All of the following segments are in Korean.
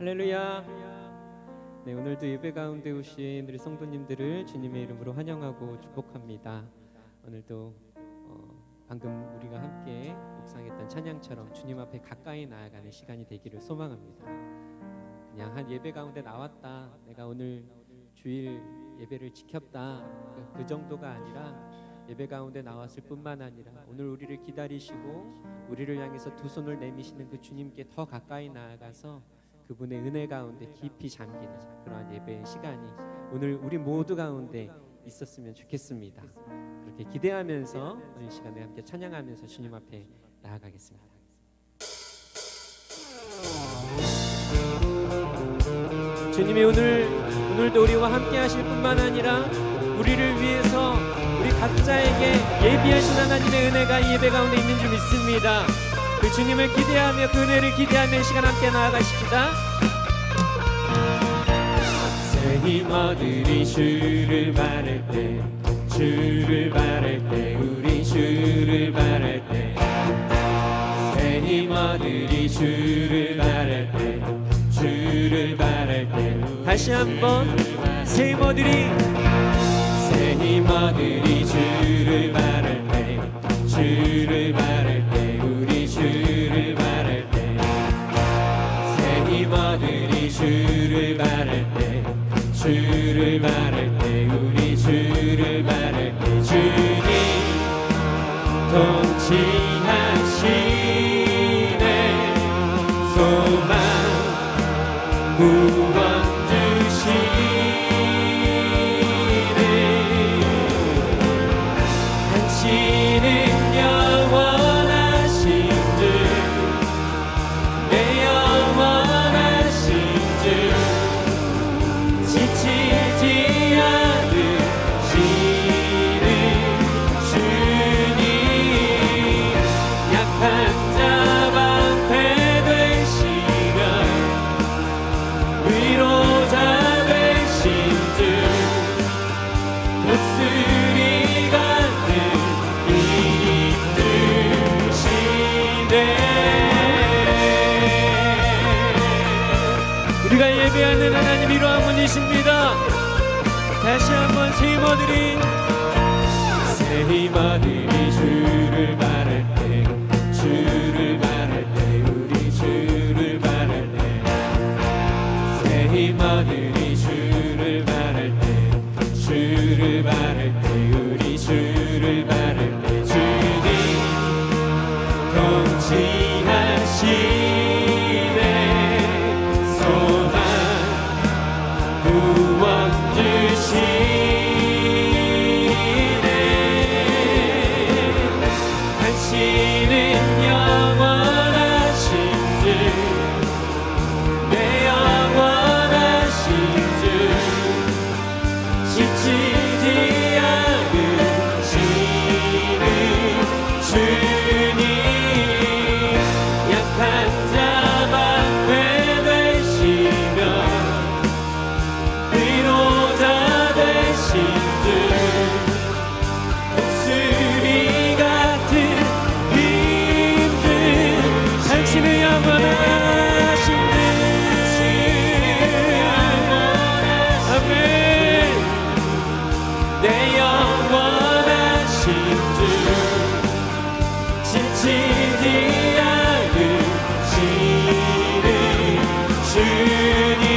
할렐루야. 네, 오늘도 예배 가운데 오신 우리 성도님들을 주님의 이름으로 환영하고 축복합니다. 오늘도 방금 우리가 함께 묵상했던 찬양처럼 주님 앞에 가까이 나아가는 시간이 되기를 소망합니다. 그냥 한 예배 가운데 나왔다, 내가 오늘 주일 예배를 지켰다, 그 정도가 아니라 예배 가운데 나왔을 뿐만 아니라 오늘 우리를 기다리시고 우리를 향해서 두 손을 내미시는 그 주님께 더 가까이 나아가서 그분의 은혜 가운데 깊이 잠기는 그러한 예배의 시간이 오늘 우리 모두 가운데 있었으면 좋겠습니다. 그렇게 기대하면서 오늘 시간에 함께 찬양하면서 주님 앞에 나아가겠습니다. 주님이 오늘도 우리와 함께 하실 뿐만 아니라 우리를 위해서 우리 각자에게 예비하신 하나님의 은혜가 이 예배 가운데 있는 줄 믿습니다. 그 주님을 기대하며 그 은혜를 기대하며 이 시간 함께 나아가십시다. 새 힘 얻으리 주를 바랄 때, 주를 바랄 때, 우리 주를 바랄 때, 새 힘 얻으리 주를 바랄 때, 주를 바랄 때, 다시 한번 새 힘 얻으리, 새 힘 얻으리 주를 바랄 때, 주를 바랄 때, 우리 주를 바랄 때, 새 힘 얻으리 주를 바랄 때, 주를 바랄 때, 우리 주를 바랄 때, 주님 통치하시네, 소망 구원 주시네, 당신은 영원하신 주, 내 영원하신 주, 지치지 않으시는 주님, 약한 자 방패 되시며 위로자 되신 주, 독수리 같은 힘드시네. 우리가 예배하는 하나님 이러한 분이십니다. 다시 한번 새 힘 얻으리, 새 힘 얻으리 주를 바랄 때, 주를 바랄 때, 우리 주를 바랄 때, 새 힘 얻으리 주를 바랄 때, 주를 바랄 때, 우리 주를 바랄 때, 주님 통치하시네, 소망 구원 주시네, 당신은 영원하신 주, 내 영원하신 주, 지치지 않으시는 주님, 약한 자 방패 되시며 위로자 되신 주, 독수리 같은 힘들, 당신은 영원하신 주, 아멘, 내 영원하신 주, 지치지 않으시는 주님,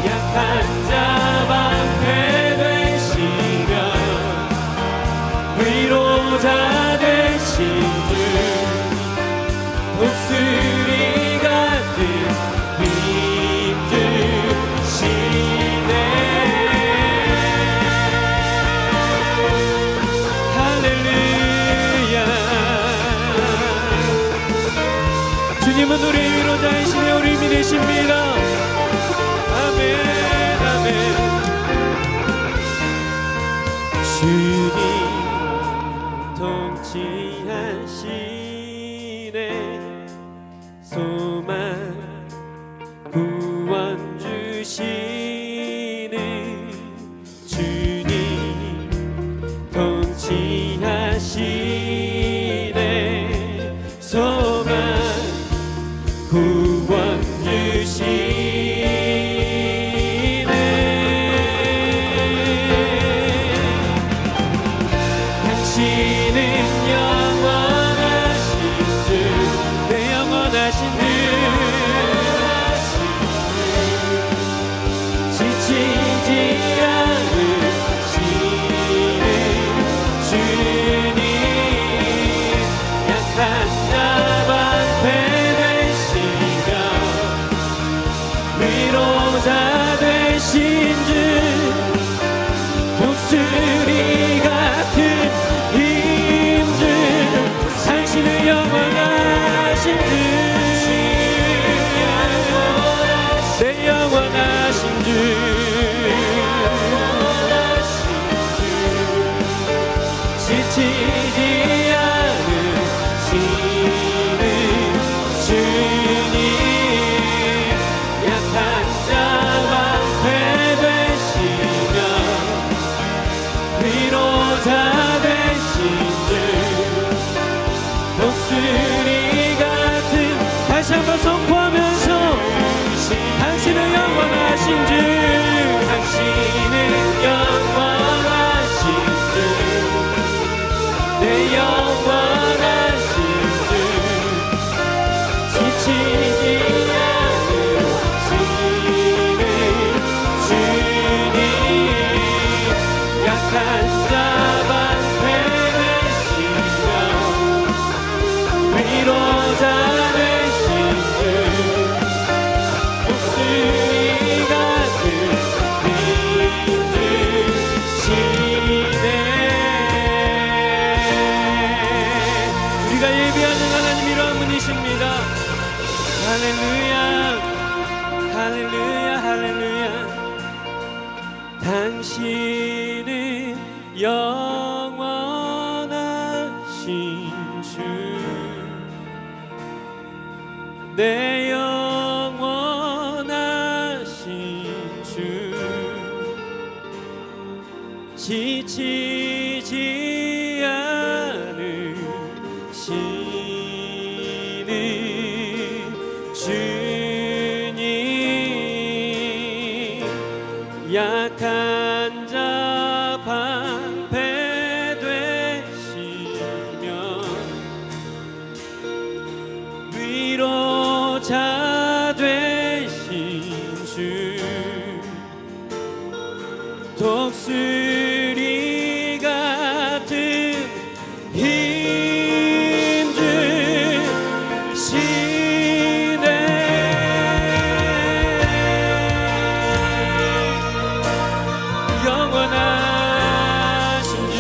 약한 자 방패 되시며 위로자 되신 주, 독수리 같은 힘드시네. 할렐루야. 주님은 우리의 위로자이시며 우리 힘이 되십니다. 아멘, 아멘. 주님 통치하시네, 소망 구원 주시는 주님 통치하시네, 소망 구원 주시네, 당신은 영원하신 주, 내 영원하신 주, 지치지 않으시는 주님, 약한 자 방패 되시며 위로자 되신 주, 독수리 같은 힘 주시네. 영원하신 주,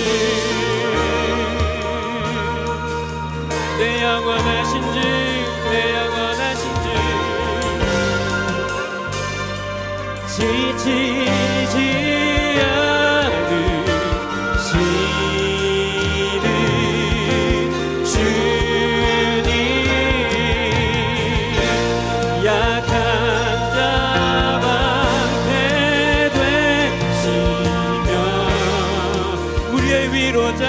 내 영원하신 주, 내 영원하신 주, 지치지 않으시는 주님, 약한 자 방패 되시며 우리의 위로자,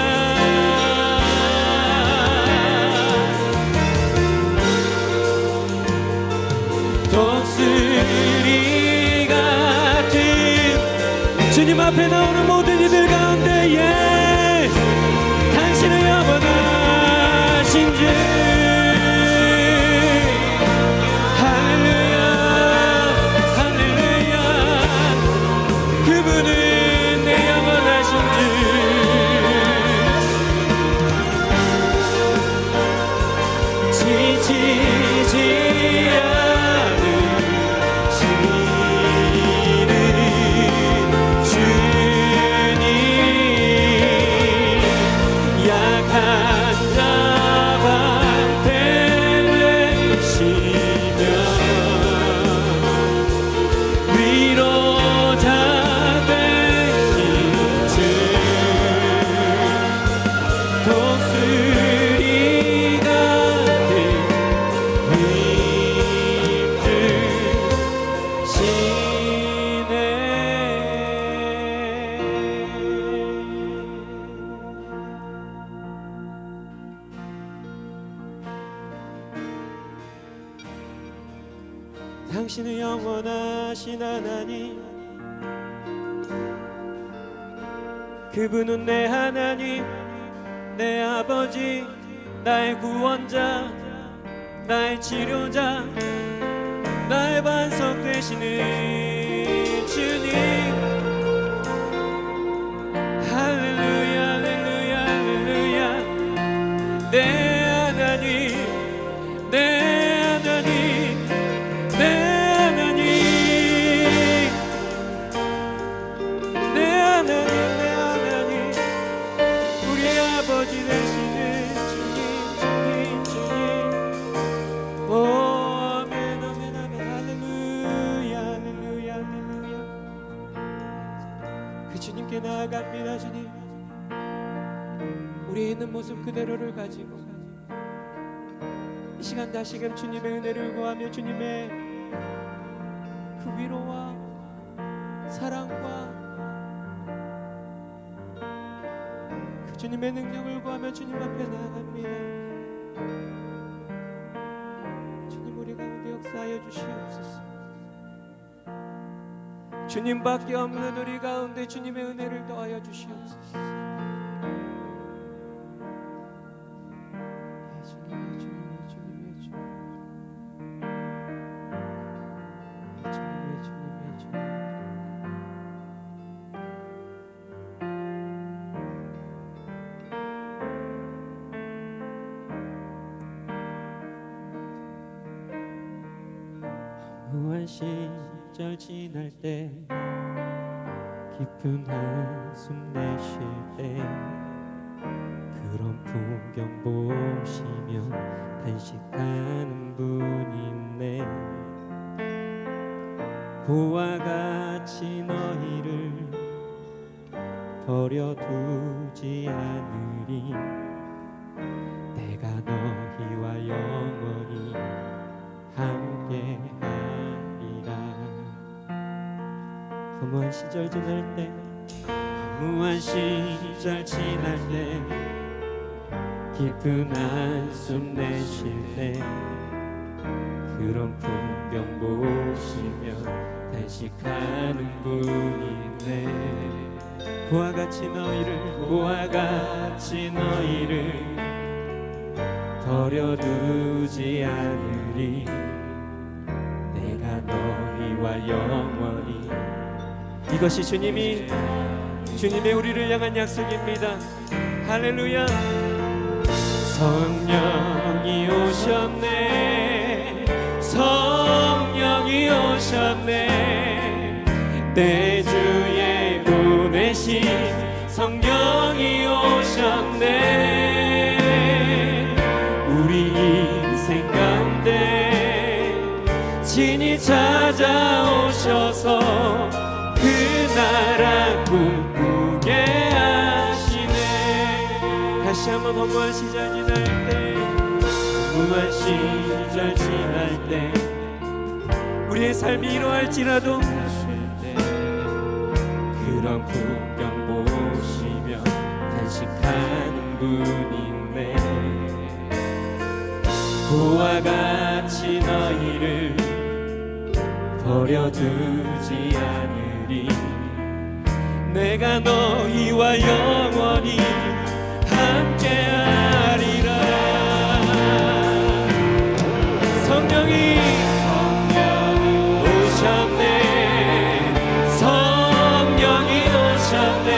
독수리 같은 주님 앞에 나오는 모든 이들 가운데에 당신은 영원하신 주, 할렐루야 할렐루야, 그분은 내 영원하신 주, 지치지 당신은 영원하신 하나님, 그분은 내 하나님, 내 아버지, 나의 구원자, 나의 치료자, 나의 반석 되시는 주님. 할렐루야 할렐루야 할렐루야, 내 하나님, 내 하나님, 내 하나님, 내 하나님, 내 하나님, 우리 아버지 되시는 주님, 주님, 주님. 오 아멘 아멘 아멘, 할렐루야 할렐루야 할렐루야. 그 주님께 나아갑니다. 주님, 우리 있는 모습 그대로를 가지고 이 시간 다시금 주님의 은혜를 구하며 주님의 그 위로와 사랑과 그 주님의 능력을 구하며 주님 앞에 나아갑니다. 주님, 우리 가운데 역사하여 주시옵소서. 주님밖에 없는 우리 가운데 주님의 은혜를 더하여 주시옵소서. 무한 시절 지날 때, 깊은 한숨 내쉴 때, 그런 풍경 보시며 단식하는 분이 있네. 그와 같이 너희를 버려두지 않으리. 내가 너희와 영원히 함께하리라. 허무한 시절 지날 때, 허무한 시절 지날 때, 깊은 한숨 내쉴 때, 그런 풍경 보시며 단식하는 분이 있네. 그와 같이 너희를 버려두지 않으리. 내가 너희와 영원히. 이것이 주님의 우리를 향한 약속입니다. 할렐루야. 성령이 오셨네, 성령이 오셨네, 내 주에 보내신 성령이 오셨네. 우리 인생 가운데 친히 찾아오셔서 그 나라 꿈꾸게 하시네. 다시 한번 허무한 시절 지날 때, 허무한 시절 지날 때, 우리의 삶이 이러할지라도 그런 풍경 보시며 단식하는 분이 있네. 그와 같이 너희를 버려두지 않으리. 내가 너희와 영원히 함께하리라. 성령이 오셨네, 성령이 오셨네,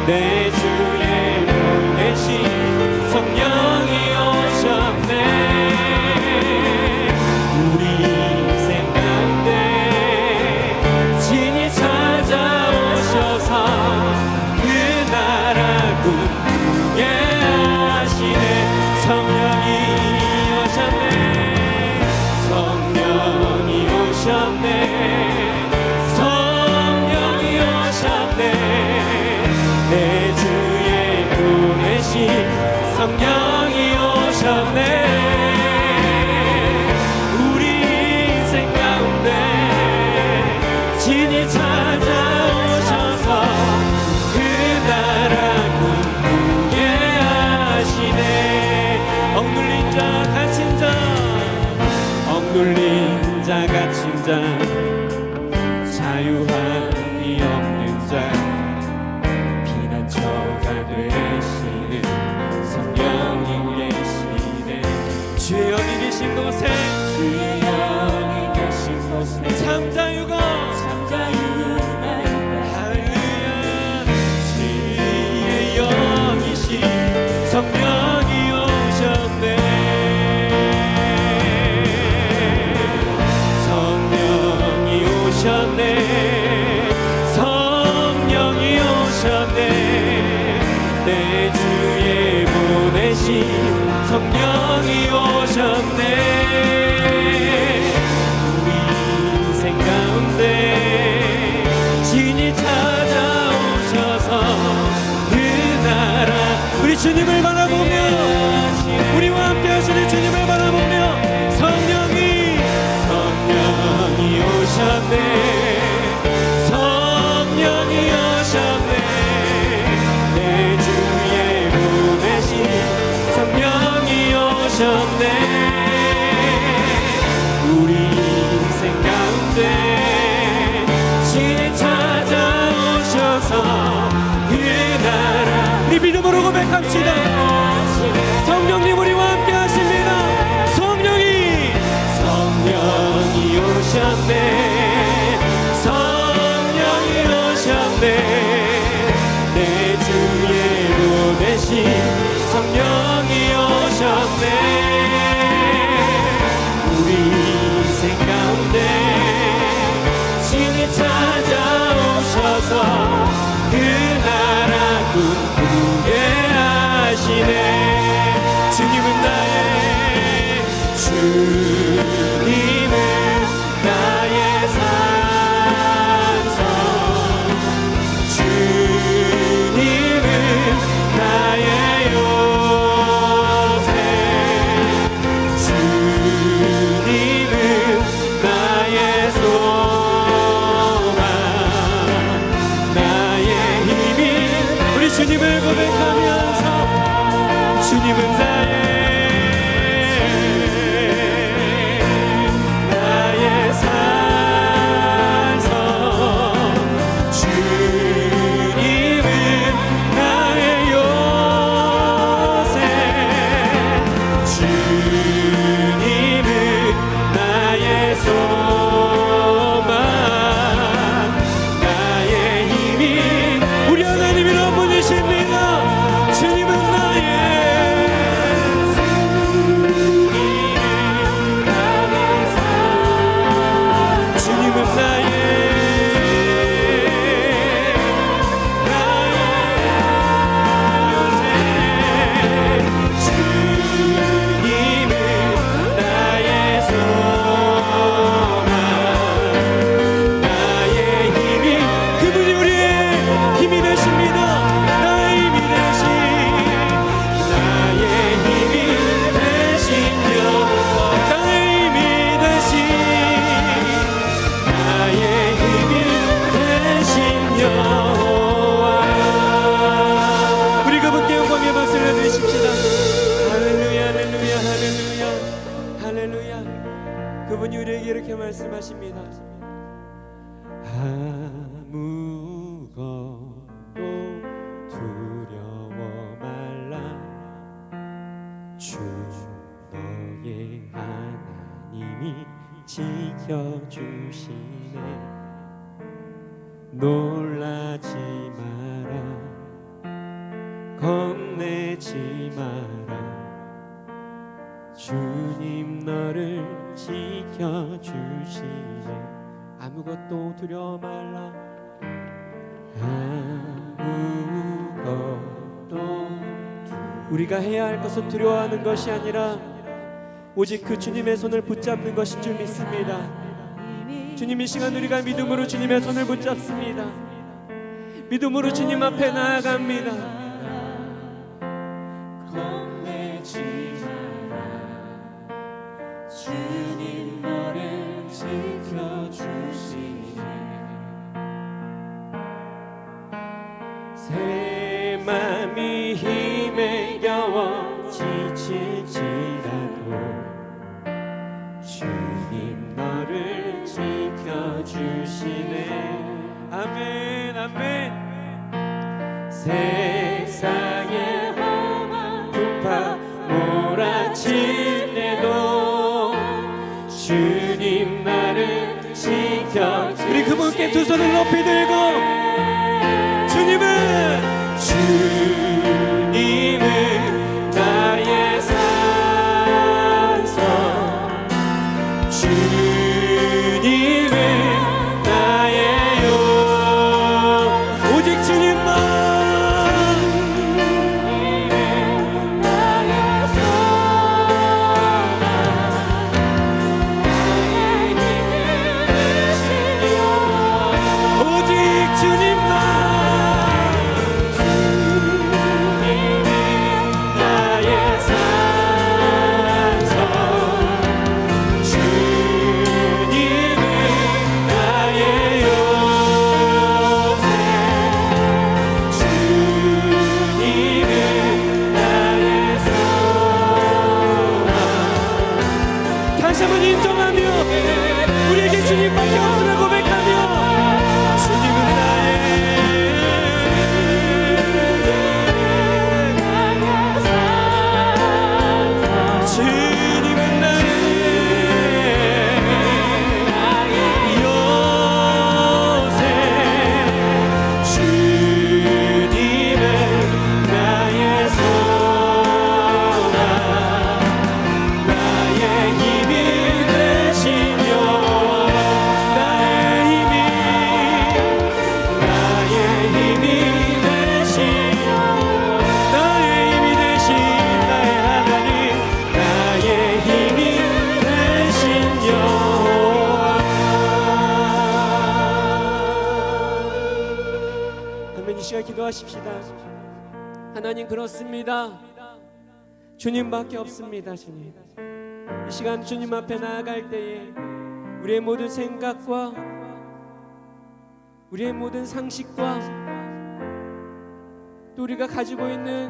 내 주에 보내신 성령이 오셨네. 우리 인생 가운데 친히 찾아오셔서 그 나라 꿈꾸게 하시네. 성령이 오셨네, 성령이 오셨네, 성령이 오셨네, 내 주에 보내신 성령이 오셨네. 우리 인생 가운데 친히 찾아오셔서 그 나라 꿈꾸게 하시네. 억눌린 자 갇힌 자, 억눌린 자 갇힌 자, 자유함이 없는 자, 피난처가 되시는 성령이 계시네. 주의 영이 계신 곳에, 주의 영이 계신 곳에 참자유가 할렐루야. 주의 영이신 성령이 오셨네. 성령이 오셨네, 성령이 오셨네, 내 주에 보내신 성령이 오셨네. 우리 인생 가운데 친히 찾아오셔서 그 나라. 우리 주님을 바라보며, 우리와 함께 하시는 주님을 바라보며, 성령이 오셨네, 성령이 오셨네, 내 주에 보내신 성령이 오셨네. 우리 인생 가운데 친히 찾아오셔서 그 나라. 우리 믿음으로 고백합시다. 성령님 우리와 함께 하십니다. 성령이 오셨네, 성령이 오셨네, 내 주에 보내신 성령이 오셨네. 우리 인생 가운데 친히 찾아오셔서 그 나라 꿈꾸게 하시네. 주님은 나의 주님은 나의 산성, 주님은 주님은 나의 소망 나의 힘이 우리 하나님이 한 분이십니다. 주님은 그분이 우리에게 이렇게 말씀하십니다. 아무것도 두려워 말라. 주 너의 하나님이 지켜주시네. 놀라지 마라. 겁내지 마라. 주님 너를 지켜주시네. 아무것도 두려워 말라. 아무것도 우리가 해야 할 것은 두려워하는 것이 아니라 오직 그 주님의 손을 붙잡는 것인 줄 믿습니다. 주님 이 시간 우리가 믿음으로 주님의 손을 붙잡습니다. 믿음으로 주님 앞에 나아갑니다. 주님 너를 지켜주시네. 새 맘이 힘에 겨워 지칠지라도 주님 너를 지켜주시네. 아멘 아멘. 세상의 험한 풍파 몰아칠 때도 주님 나를 지켜. 우리 그분께 두 손을 높이 들고 주님은 나의 산성. 주님은 나의 용. 오직 주님만. 다시 한번 인정하며 우리에게 주님밖에 없음을 고백하며 주님은 나의 주님은 나의 요새. 주님은 나의 소망 나의 힘이 되시며 나의 힘이 되시며 나의 힘이 되신 나의 하나님 나의 힘이 되신 여호와. 아멘. 이 시간 기도하십시다. 하나님 그렇습니다. 주님밖에 없습니다. 주님 이 시간 주님 앞에 나아갈 때에 우리의 모든 생각과 우리의 모든 상식과 또 우리가 가지고 있는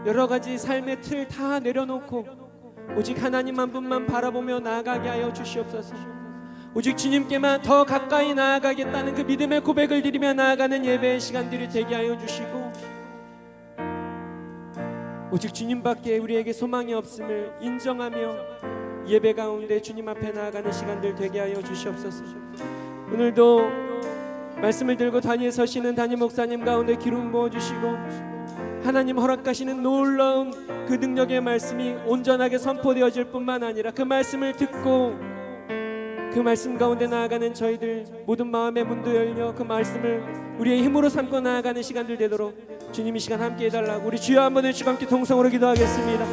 여러 가지 삶의 틀 다 내려놓고 오직 하나님 한 분만 바라보며 나아가게 하여 주시옵소서. 오직 주님께만 더 가까이 나아가겠다는 그 믿음의 고백을 드리며 나아가는 예배의 시간들이 되게 하여 주시고 오직 주님밖에 우리에게 소망이 없음을 인정하며 예배 가운데 주님 앞에 나아가는 시간들 되게 하여 주시옵소서. 오늘도 말씀을 들고 단위에 서시는 담임 목사님 가운데 기름 부어주시고 하나님 허락하시는 놀라운 그 능력의 말씀이 온전하게 선포되어질 뿐만 아니라 그 말씀을 듣고 그 말씀 가운데 나아가는 저희들 모든 마음의 문도 열려 그 말씀을 우리의 힘으로 삼고 나아가는 시간들 되도록 주님 이 시간 함께 해달라고 우리 주여 한번 외치고 함께 동성으로 기도하겠습니다.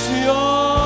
주여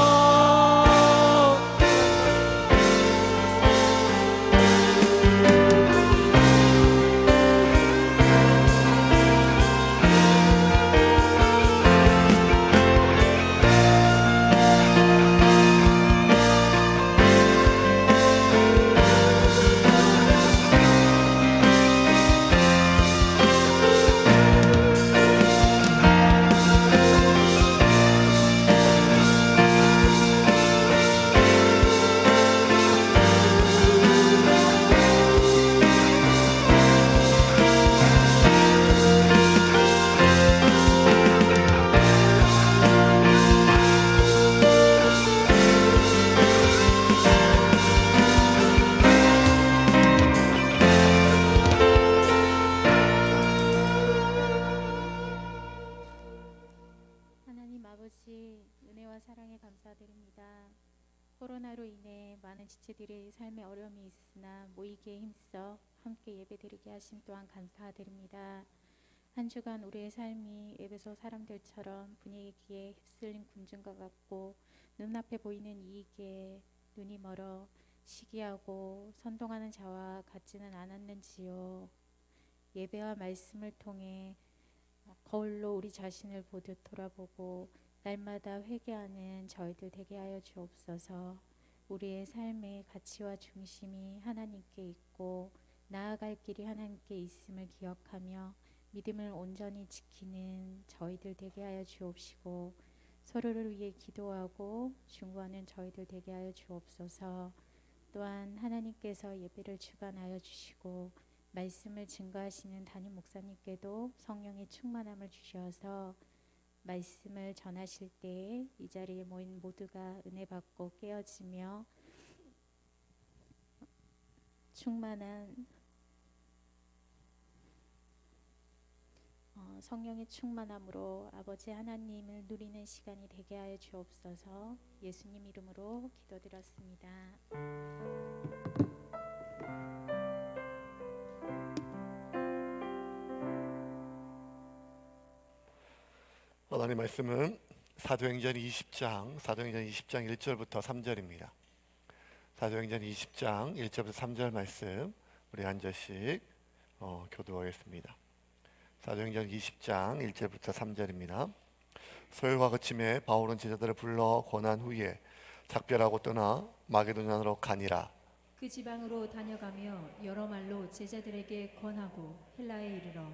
코로나로 인해 많은 지체들의 삶에 어려움이 있으나 모이기에 힘써 함께 예배드리게 하심 또한 감사드립니다. 한 주간 우리의 삶이 에베소 사람들처럼 분위기에 휩쓸린 군중과 같고 눈앞에 보이는 이익에 눈이 멀어 시기하고 선동하는 자와 같지는 않았는지요. 예배와 말씀을 통해 거울로 우리 자신을 보듯 돌아보고 날마다 회개하는 저희들 되게 하여 주옵소서. 우리의 삶의 가치와 중심이 하나님께 있고 나아갈 길이 하나님께 있음을 기억하며 믿음을 온전히 지키는 저희들 되게 하여 주옵시고 서로를 위해 기도하고 중보하는 저희들 되게 하여 주옵소서. 또한 하나님께서 예배를 주관하여 주시고 말씀을 증거하시는 담임 목사님께도 성령의 충만함을 주셔서 말씀을 전하실 때에 이 자리에 모인 모두가 은혜 받고 깨어지며 충만한 성령의 충만함으로 아버지 하나님을 누리는 시간이 되게 하여 주옵소서. 예수님 이름으로 기도드렸습니다. 하나님 말씀은 사도행전 20장 1절부터 3절입니다. 사도행전 20장 1절부터 3절 말씀 우리 한 절씩 교도하겠습니다. 사도행전 20장 1절부터 3절입니다. 소요가 그침에 바울은 제자들을 불러 권한 후에 작별하고 떠나 마게도냐로 가니라. 그 지방으로 다녀가며 여러 말로 제자들에게 권하고 헬라에 이르러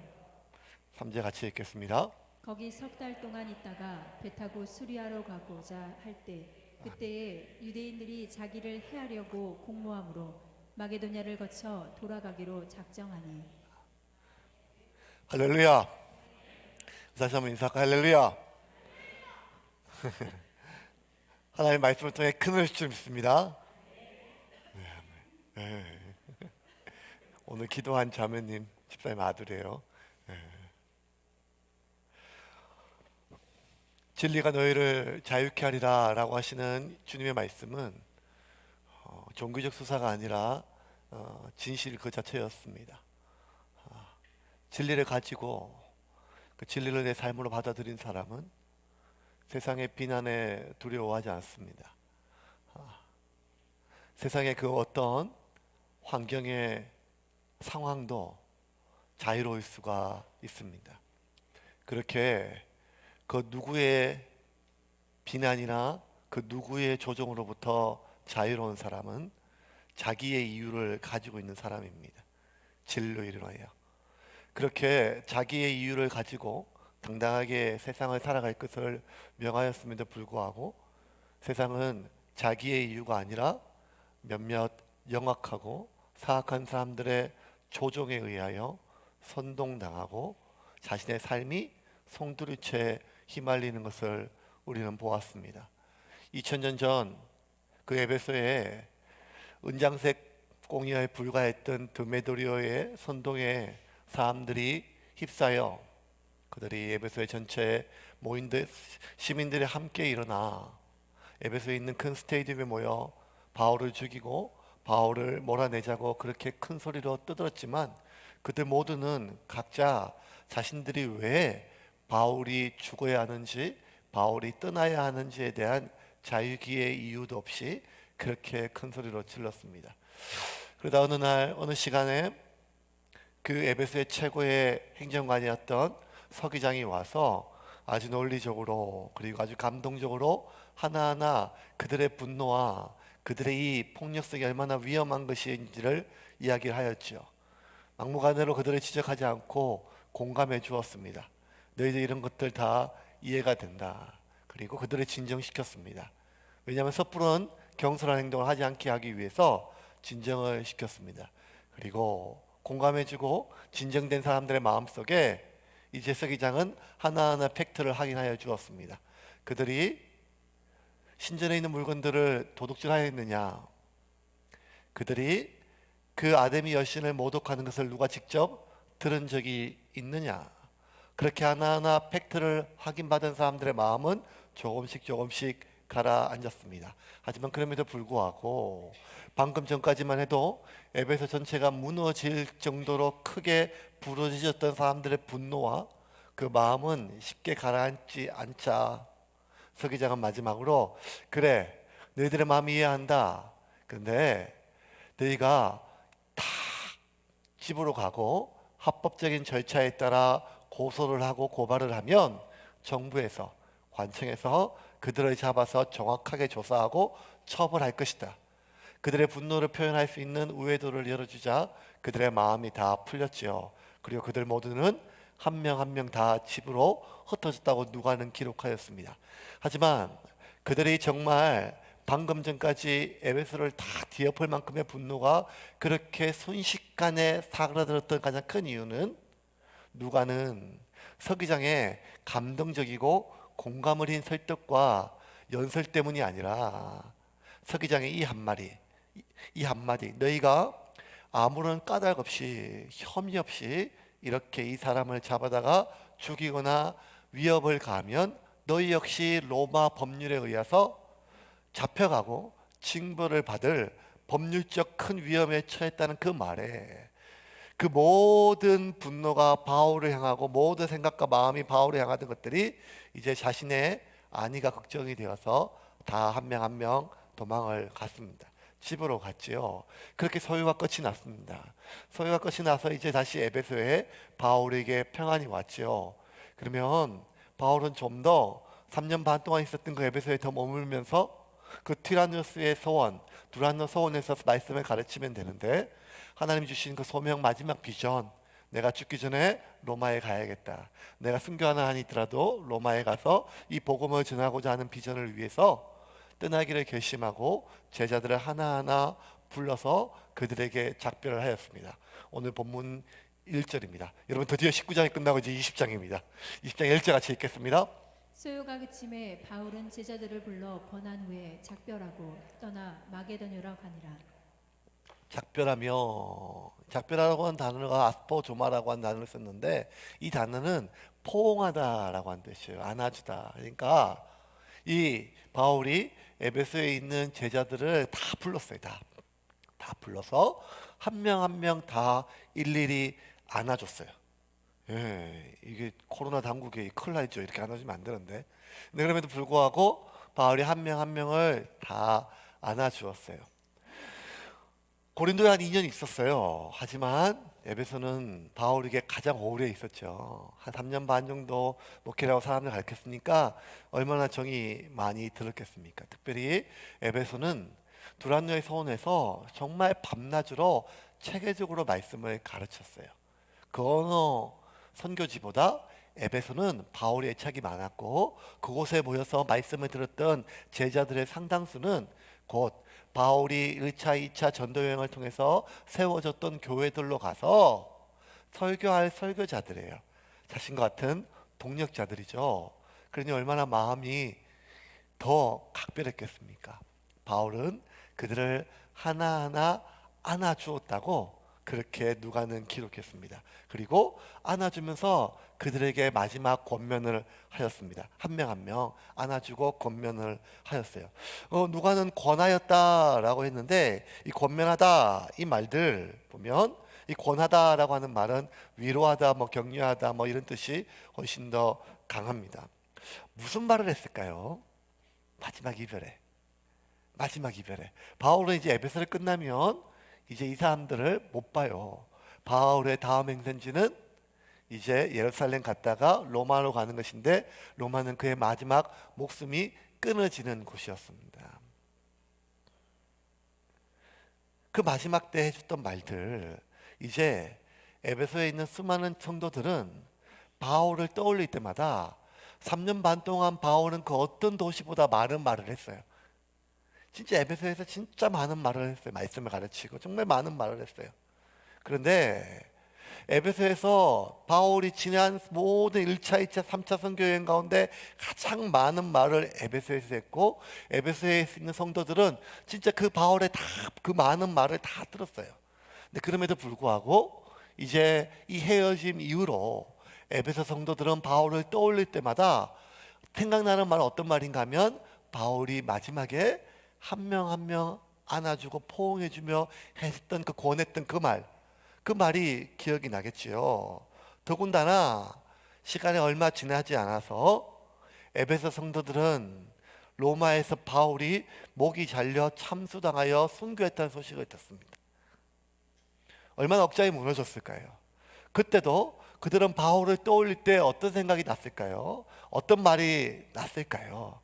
3절 같이 읽겠습니다. 거기 석 달 동안 있다가 배 타고 수리아로 가고자 할 때 그때에 유대인들이 자기를 해하려고 공모함으로 마게도냐를 거쳐 돌아가기로 작정하니. 할렐루야. 다시 한번 인사할까? 할렐루야. 하나님의 말씀을 통해 큰 은혜를 믿습니다. 네. 오늘 기도한 자매님 집사님 아들이에요. 진리가 너희를 자유케 하리라 라고 하시는 주님의 말씀은 종교적 수사가 아니라 진실 그 자체였습니다. 진리를 가지고 그 진리를 내 삶으로 받아들인 사람은 세상의 비난에 두려워하지 않습니다. 세상의 그 어떤 환경의 상황도 자유로울 수가 있습니다. 그렇게 그 누구의 비난이나 그 누구의 조종으로부터 자유로운 사람은 자기의 이유를 가지고 있는 사람입니다. 진리로 이르러요. 그렇게 자기의 이유를 가지고 당당하게 세상을 살아갈 것을 명하였음에도 불구하고 세상은 자기의 이유가 아니라 몇몇 영악하고 사악한 사람들의 조종에 의하여 선동당하고 자신의 삶이 송두리째 휘말리는 것을 우리는 보았습니다. 2000년 전 그 에베소에 은장색 공예에 불과했던 드메도리오의 선동에 사람들이 휩싸여 그들이 에베소의 전체에 모인 시민들이 함께 일어나 에베소에 있는 큰 스테디움에 모여 바울을 죽이고 바울을 몰아내자고 그렇게 큰 소리로 떠들었지만 그들 모두는 각자 자신들이 왜 바울이 죽어야 하는지 바울이 떠나야 하는지에 대한 자유기의 이유도 없이 그렇게 큰 소리로 질렀습니다. 그러다 어느 날 어느 시간에 그 에베소의 최고의 행정관이었던 서기장이 와서 아주 논리적으로 그리고 아주 감동적으로 하나하나 그들의 분노와 그들의 이 폭력성이 얼마나 위험한 것인지를 이야기를 하였죠. 막무가내로 그들을 지적하지 않고 공감해 주었습니다. 너희들 이런 것들 다 이해가 된다. 그리고 그들을 진정시켰습니다. 왜냐하면 섣부른 경솔한 행동을 하지 않게 하기 위해서 진정을 시켰습니다. 그리고 공감해주고 진정된 사람들의 마음속에 이제 서기장은 하나하나 팩트를 확인하여 주었습니다. 그들이 신전에 있는 물건들을 도둑질하였느냐, 그들이 그 아데미 여신을 모독하는 것을 누가 직접 들은 적이 있느냐, 그렇게 하나하나 팩트를 확인받은 사람들의 마음은 조금씩 가라앉았습니다. 하지만 그럼에도 불구하고 방금 전까지만 해도 에베소 전체가 무너질 정도로 크게 부러지셨던 사람들의 분노와 그 마음은 쉽게 가라앉지 않자 서기장은 마지막으로 그래 너희들의 마음 이해한다. 근데 너희가 다 집으로 가고 합법적인 절차에 따라 고소를 하고 고발을 하면 정부에서 관청에서 그들을 잡아서 정확하게 조사하고 처벌할 것이다. 그들의 분노를 표현할 수 있는 우회도를 열어주자 그들의 마음이 다 풀렸지요. 그리고 그들 모두는 한 명 한 명 다 집으로 흩어졌다고 누가는 기록하였습니다. 하지만 그들이 정말 방금 전까지 에베소를 다 뒤엎을 만큼의 분노가 그렇게 순식간에 사그라들었던 가장 큰 이유는 누가는 서기장의 감동적이고 공감 어린 설득과 연설 때문이 아니라 서기장의 이 한마디 너희가 아무런 까닭 없이 혐의 없이 이렇게 이 사람을 잡아다가 죽이거나 위협을 가하면 너희 역시 로마 법률에 의해서 잡혀가고 징벌을 받을 법률적 큰 위험에 처했다는 그 말에 그 모든 분노가 바울을 향하고 모든 생각과 마음이 바울을 향하던 것들이 이제 자신의 안위가 걱정이 되어서 다 한 명 한 명 도망을 갔습니다. 집으로 갔지요. 그렇게 소요가 끝이 났습니다. 소요가 끝이 나서 이제 다시 에베소에 바울에게 평안이 왔지요. 그러면 바울은 좀 더 3년 반 동안 있었던 그 에베소에 더 머물면서 그 티라누스의 소원, 두란노 소원에서 말씀을 가르치면 되는데 하나님 주신 그 소명 마지막 비전, 내가 죽기 전에 로마에 가야겠다. 내가 순교 하나 아니더라도 로마에 가서 이 복음을 전하고자 하는 비전을 위해서 떠나기를 결심하고 제자들을 하나하나 불러서 그들에게 작별을 하였습니다. 오늘 본문 1절입니다. 여러분 드디어 19장이 끝나고 이제 20장입니다. 20장 1절 같이 읽겠습니다. 소요가 그침에 바울은 제자들을 불러 권한 후에 작별하고 떠나 마게도냐로 가니라. 작별하라고 하는 단어가 아스포조마라고 하는 단어를 썼는데 이 단어는 포옹하다라고 하는 뜻이에요. 안아주다. 그러니까 이 바울이 에베소에 있는 제자들을 다 불렀어요. 다 불러서 한 명 한 명 다 일일이 안아줬어요. 예, 이게 코로나 당국에 큰일 나죠. 이렇게 안아주면 안 되는데. 근데 그럼에도 불구하고 바울이 한 명 한 명을 다 안아주었어요. 고린도에 한 2년 있었어요. 하지만 에베소는 바울에게 가장 오래 있었죠. 한 3년 반 정도 목회라고 사람들 가르쳤으니까 얼마나 정이 많이 들었겠습니까? 특별히 에베소는 두란노의 소원에서 정말 밤낮으로 체계적으로 말씀을 가르쳤어요. 그 어느 선교지보다 에베소는 바울의 애착이 많았고 그곳에 모여서 말씀을 들었던 제자들의 상당수는 곧 바울이 1차, 2차 전도 여행을 통해서 세워졌던 교회들로 가서 설교할 설교자들이에요. 자신과 같은 동력자들이죠. 그러니 얼마나 마음이 더 각별했겠습니까? 바울은 그들을 하나하나 안아주었다고 그렇게 누가는 기록했습니다. 그리고 안아주면서 그들에게 마지막 권면을 하였습니다. 한 명 한 명 안아주고 권면을 하였어요. 누가는 권하였다라고 했는데 이 권면하다 이 말들 보면 이 권하다라고 하는 말은 위로하다, 격려하다 이런 뜻이 훨씬 더 강합니다. 무슨 말을 했을까요? 마지막 이별에 바울은 이제 에베소를 끝나면 이제 이 사람들을 못 봐요. 바울의 다음 행선지는 이제 예루살렘 갔다가 로마로 가는 것인데 로마는 그의 마지막 목숨이 끊어지는 곳이었습니다. 그 마지막 때 해줬던 말들, 이제 에베소에 있는 수많은 성도들은 바울을 떠올릴 때마다 3년 반 동안 바울은 그 어떤 도시보다 많은 말을 했어요. 진짜 에베소에서 진짜 많은 말을 했어요. 말씀을 가르치고 정말 많은 말을 했어요. 그런데 에베소에서 바울이 지난 모든 1차, 2차, 3차 선교여행 가운데 가장 많은 말을 에베소에서 했고, 에베소에 있는 성도들은 진짜 그 바울의 그 많은 말을 다 들었어요. 근데 그럼에도 불구하고 이제 이 헤어짐 이후로 에베소 성도들은 바울을 떠올릴 때마다 생각나는 말은 어떤 말인가 하면 바울이 마지막에 한 명 한 명 안아주고 포옹해주며 했던 권했던 그 말이 기억이 나겠지요. 더군다나 시간이 얼마 지나지 않아서 에베소 성도들은 로마에서 바울이 목이 잘려 참수당하여 순교했다는 소식을 듣습니다. 얼마나 억장이 무너졌을까요? 그때도 그들은 바울을 떠올릴 때 어떤 생각이 났을까요? 어떤 말이 났을까요?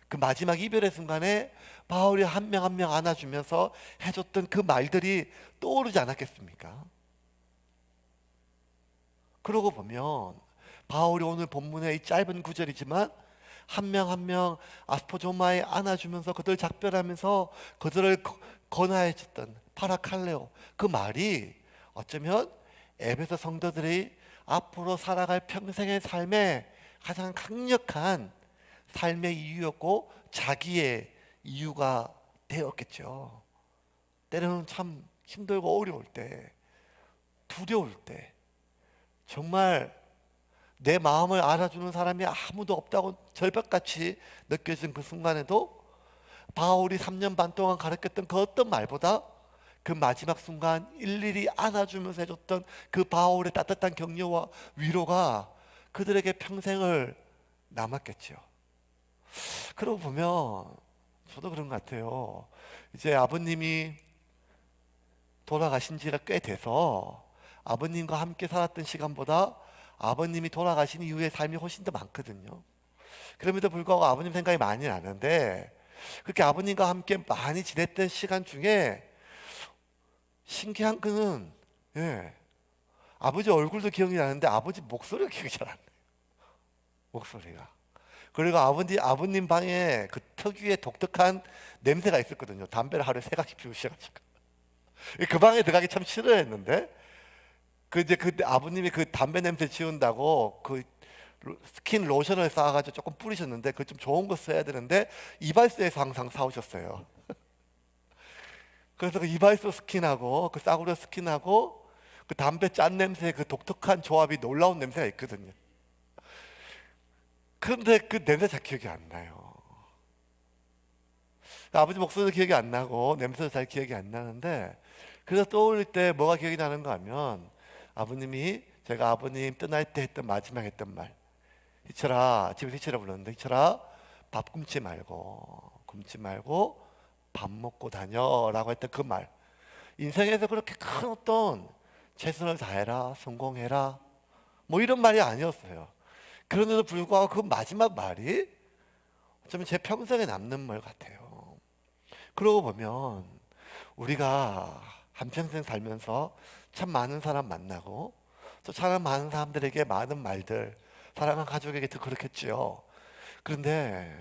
그 마지막 이별의 순간에 바울이 한 명 한 명 안아주면서 해줬던 그 말들이 떠오르지 않았겠습니까? 그러고 보면 바울이 오늘 본문의 이 짧은 구절이지만 한 명 한 명 아스포조마에 안아주면서 그들을 작별하면서 그들을 권하해줬던 파라칼레오, 그 말이 어쩌면 에베소 성도들이 앞으로 살아갈 평생의 삶에 가장 강력한 삶의 이유였고 자기의 이유가 되었겠죠. 때로는 참 힘들고 어려울 때, 두려울 때, 정말 내 마음을 알아주는 사람이 아무도 없다고 절벽같이 느껴진 그 순간에도 바울이 3년 반 동안 가르쳤던 그 어떤 말보다 그 마지막 순간 일일이 안아주면서 해줬던 그 바울의 따뜻한 격려와 위로가 그들에게 평생을 남았겠죠. 그러고 보면 저도 그런 것 같아요. 이제 아버님이 돌아가신 지가 꽤 돼서 아버님과 함께 살았던 시간보다 아버님이 돌아가신 이후의 삶이 훨씬 더 많거든요. 그럼에도 불구하고 아버님 생각이 많이 나는데 그렇게 아버님과 함께 많이 지냈던 시간 중에 신기한 거는 아버지 얼굴도 기억이 나는데 아버지 목소리가 기억이 잘 안 나요. 목소리가. 그리고 아버님 방에 그 특유의 독특한 냄새가 있었거든요. 담배를 하루에 3가지 피우셔가지고 그 방에 들어가기 참 싫어했는데 이제 그때 아버님이 그 담배 냄새 지운다고 그 스킨 로션을 쌓아가지고 조금 뿌리셨는데 그 좀 좋은 거 써야 되는데 이발소에서 항상 사오셨어요. 그래서 그 이발소 스킨하고 그 싸구려 스킨하고 그 담배 짠 냄새 그 독특한 조합이 놀라운 냄새가 있거든요. 그런데 그 냄새 잘 기억이 안 나요. 아버지 목소리도 기억이 안 나고 냄새도 잘 기억이 안 나는데 그래서 떠올릴 때 뭐가 기억이 나는가 하면 제가 아버님 떠날 때 했던 마지막 했던 말, 희철아, 집에서 희철아 불렀는데 희철아 밥 굶지 말고 밥 먹고 다녀라고 했던 그 말. 인생에서 그렇게 큰 어떤 최선을 다해라, 성공해라 이런 말이 아니었어요. 그런데도 불구하고 그 마지막 말이 어쩌면 제 평생에 남는 말 같아요. 그러고 보면 우리가 한평생 살면서 참 많은 사람 만나고 또 참 많은 사람들에게 많은 말들, 사랑하는 가족에게도 그렇겠지요. 그런데